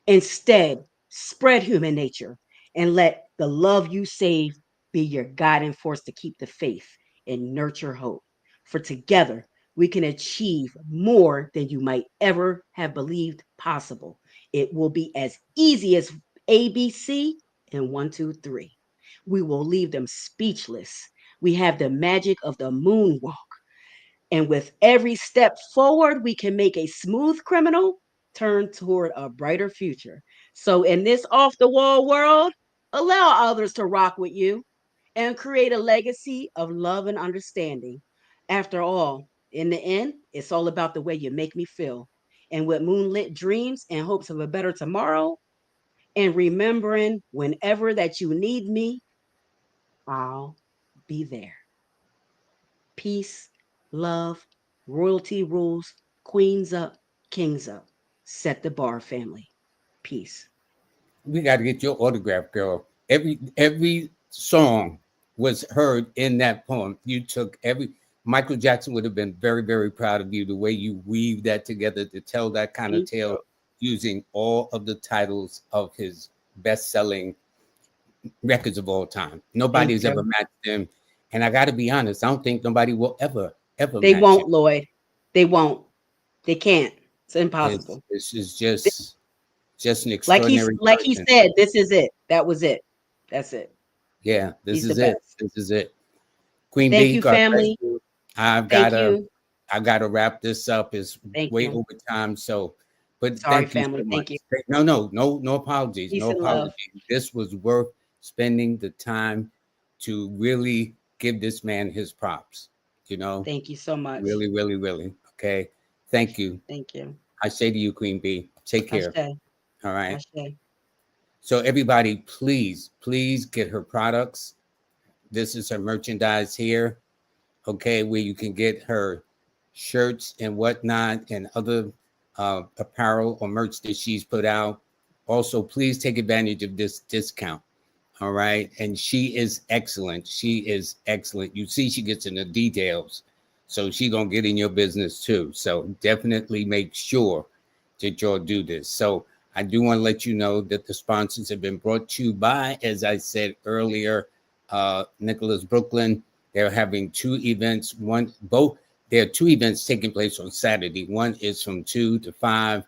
Instead, spread human nature and let the love you save be your guiding force to keep the faith and nurture hope. For together, we can achieve more than you might ever have believed possible. It will be as easy as ABC and 1, 2, 3. We will leave them speechless. We have the magic of the moonwalk, and with every step forward, we can make a smooth criminal turn toward a brighter future. So, in this off the wall world, allow others to rock with you and create a legacy of love and understanding. After all, in the end, it's all about the way you make me feel. And with moonlit dreams and hopes of a better tomorrow, and remembering whenever that you need me, I'll be there. Peace, love, royalty rules, queens up, kings up. Set the bar, family. Peace. we got to get your autograph, girl. Every song was heard in that poem. You took Michael Jackson would have been very, very proud of you, the way you weave that together to tell that kind of tale using all of the titles of his best-selling records of all time. Nobody's ever matched them. And I got to be honest, I don't think nobody will ever They match won't, him. Lloyd. They won't. They can't. It's impossible. This is just an Like extraordinary he person. said, this is it. That was it. That's it. Yeah, this He's the is it. best. This is it. Queen Thank B, you, God bless family. you. Thank you. I gotta wrap this up. It's Thank way you. over time. So, but Sorry, thank you family. so Thank much. you. No apologies. Peace No and love. apologies. This was worth spending the time to really give this man his props. Thank you so much. Really, really, really. Okay. Thank you. Thank you. I say to you, Queen B, take care. Ashe. All right. Ashe. So everybody, please get her products. This is her merchandise here. Okay, where you can get her shirts and whatnot and other apparel or merch that she's put out. Also, please take advantage of this discount. All right. And she is excellent. She is excellent. You see, she gets in the details. So she gonna get in your business too. So definitely make sure that y'all do this. So I do want to let you know that the sponsors have been brought to you by, as I said earlier, Nicholas Brooklyn. They're having two events. There are two events taking place on Saturday. One is from 2 to 5.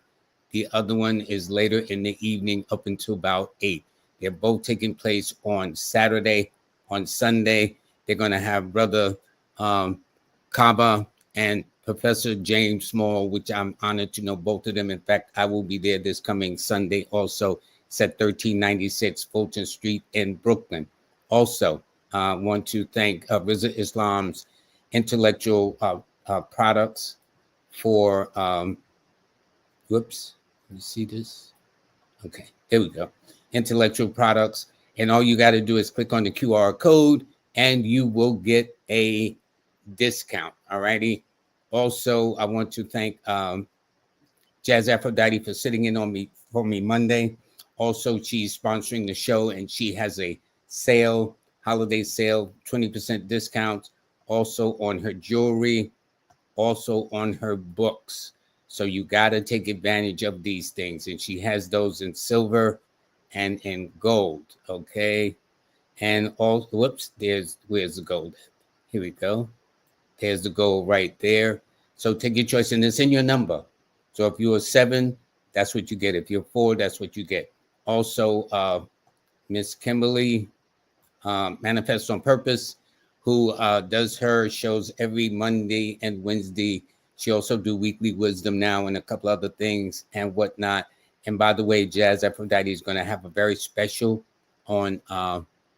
The other one is later in the evening up until about 8. They're both taking place on Saturday. On Sunday, they're going to have Brother Kaba and Professor James Small, which I'm honored to know both of them. In fact, I will be there this coming Sunday also. It's at 1396 Fulton Street in Brooklyn. Also, want to thank Rizza Islam's intellectual products for, whoops, you see this? Okay, there we go. Intellectual products. And all you got to do is click on the QR code and you will get a discount. All righty. Also, I want to thank Jazz Aphrodite for sitting in for me Monday. Also, she's sponsoring the show and she has a holiday sale, 20% discount. Also on her jewelry, also on her books. So you got to take advantage of these things. And she has those in silver and in gold. Okay. And also, whoops, where's the gold? Here we go. There's the gold right there. So take your choice, and it's in your number. So if you're a 7, that's what you get. If you're 4, that's what you get. Also, Miss Kimberly, Manifest on Purpose, who does her shows every Monday and Wednesday. She also do weekly wisdom now and a couple other things and whatnot. And by the way, Jazz Aphrodite is going to have a very special on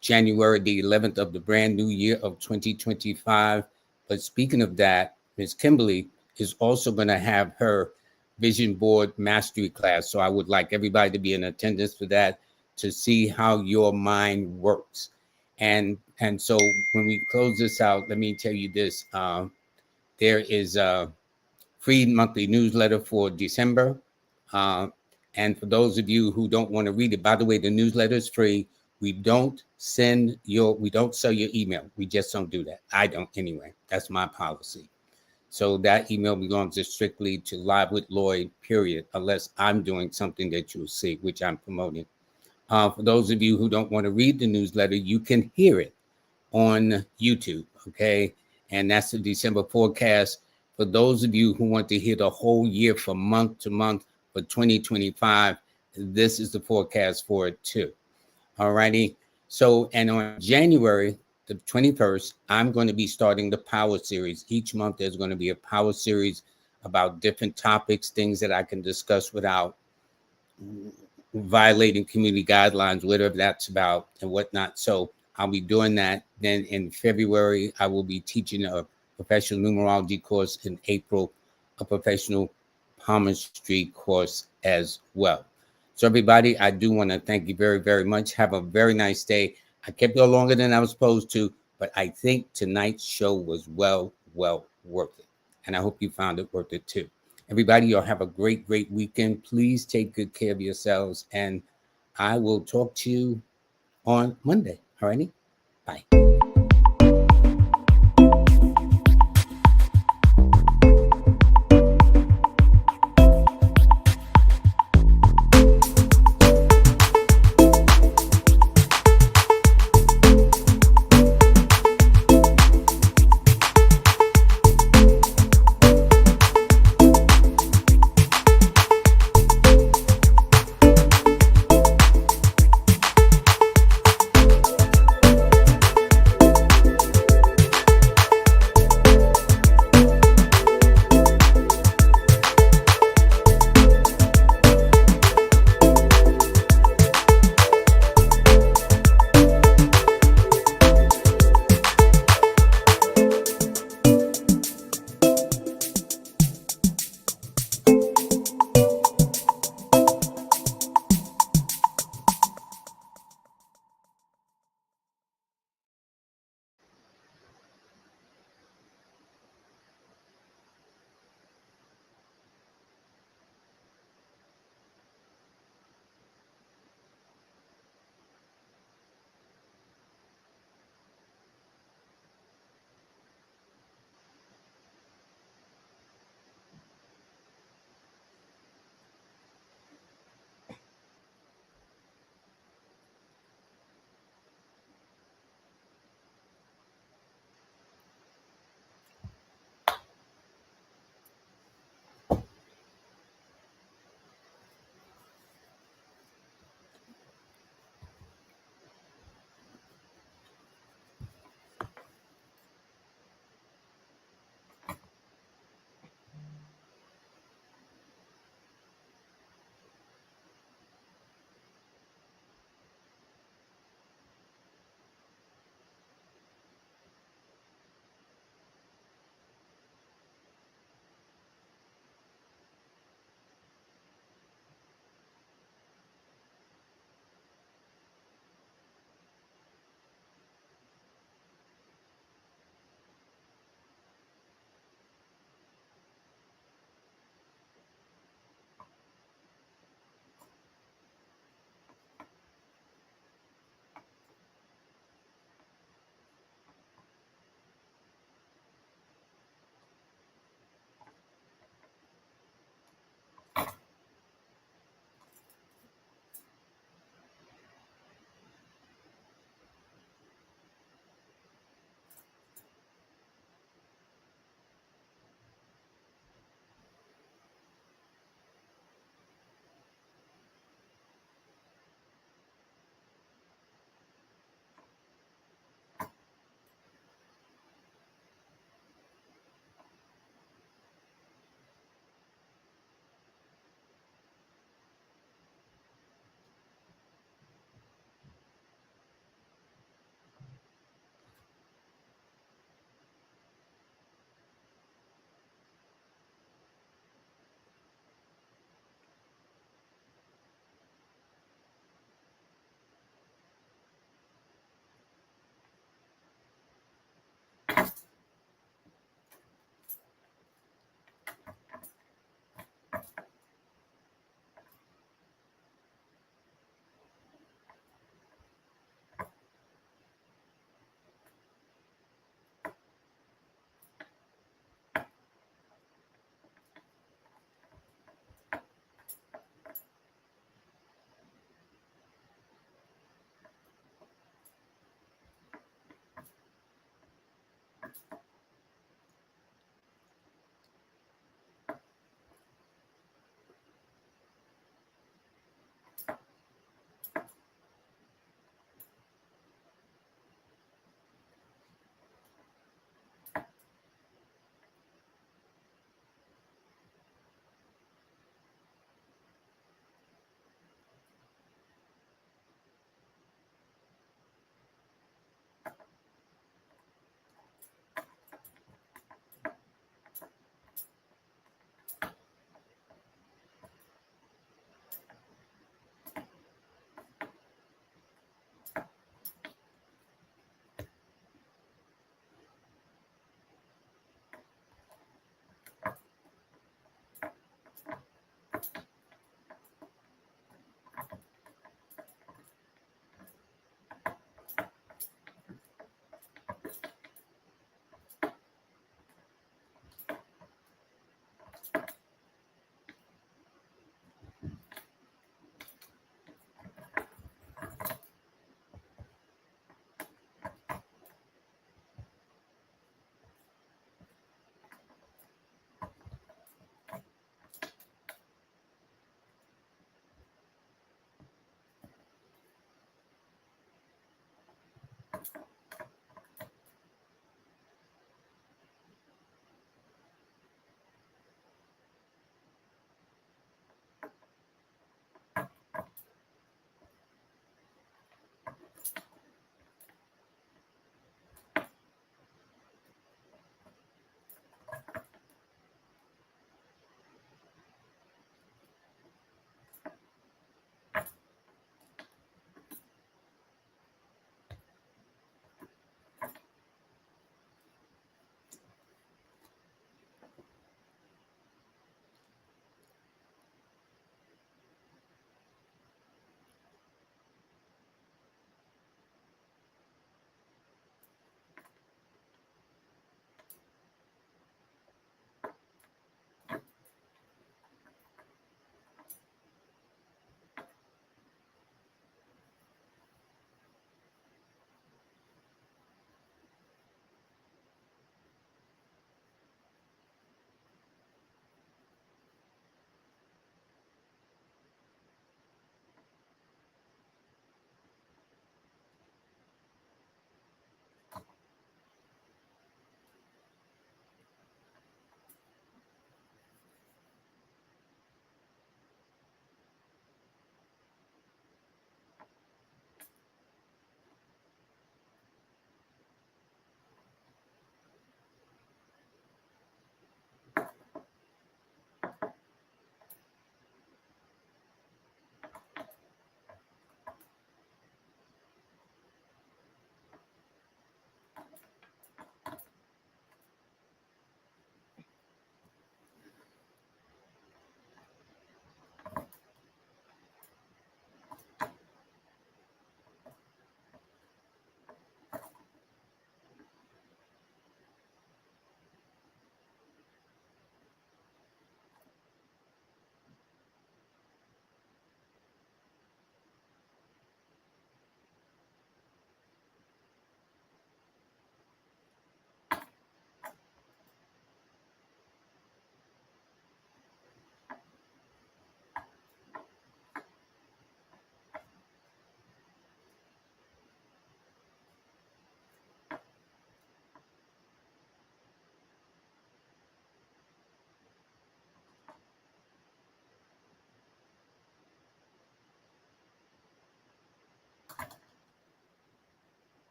January the 11th of the brand new year of 2025. But speaking of that, Ms. Kimberly is also going to have her vision board mastery class. So I would like everybody to be in attendance for that to see how your mind works. And so when we close this out, let me tell you this. There is a free monthly newsletter for December. And for those of you who don't want to read it, by the way, the newsletter is free. We don't sell your email. We just don't do that. I don't anyway. That's my policy. So that email belongs strictly to Live with Lloyd, period, unless I'm doing something that you'll see, which I'm promoting. For those of you who don't want to read the newsletter, you can hear it on YouTube, okay? And that's the December forecast. For those of you who want to hear the whole year from month to month for 2025, this is the forecast for it too. All righty. So, and on January the 21st, I'm going to be starting the Power Series. Each month, there's going to be a Power Series about different topics, things that I can discuss without violating community guidelines, whatever that's about and whatnot. So I'll be doing that. Then in February, I will be teaching a professional numerology course. In April, a professional palmistry course as well. So everybody, I do want to thank you very, very much. Have a very nice day. I kept it longer than I was supposed to, but I think tonight's show was well worth it. And I hope you found it worth it too. Everybody, you'll have a great weekend. Please take good care of yourselves. And I will talk to you on Monday. All righty? Bye.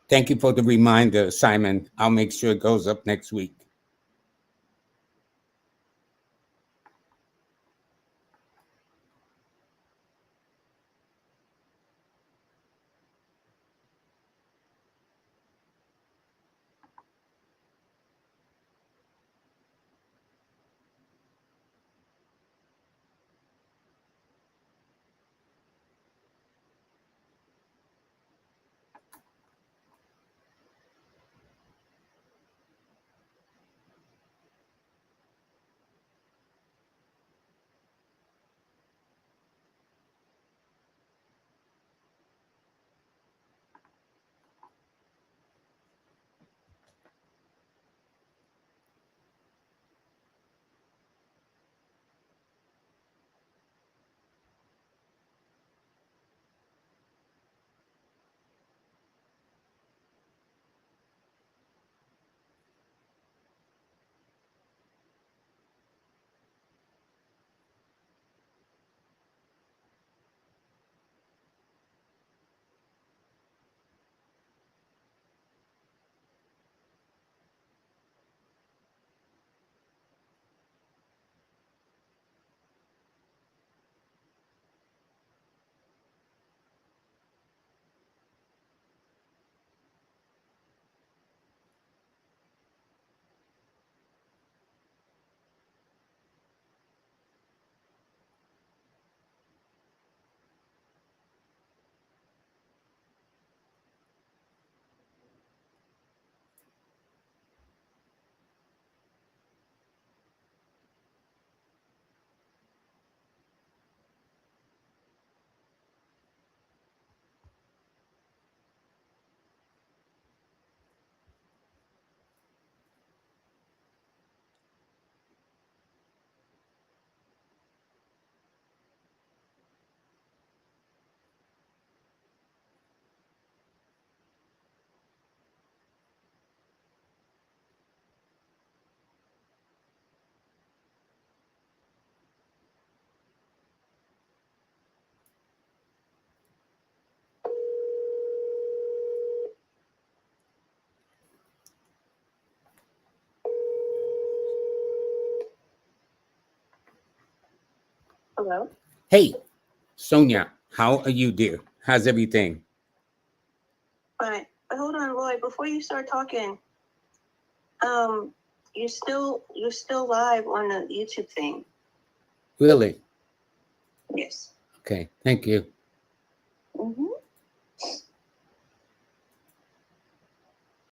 Thank you for the reminder, Simon. I'll make sure it goes up next week. Hello. Hey, Sonia, how are you, dear? How's everything? But hold on, Roy. Before you start talking, you're still live on the YouTube thing. Really? Yes. Okay, thank you.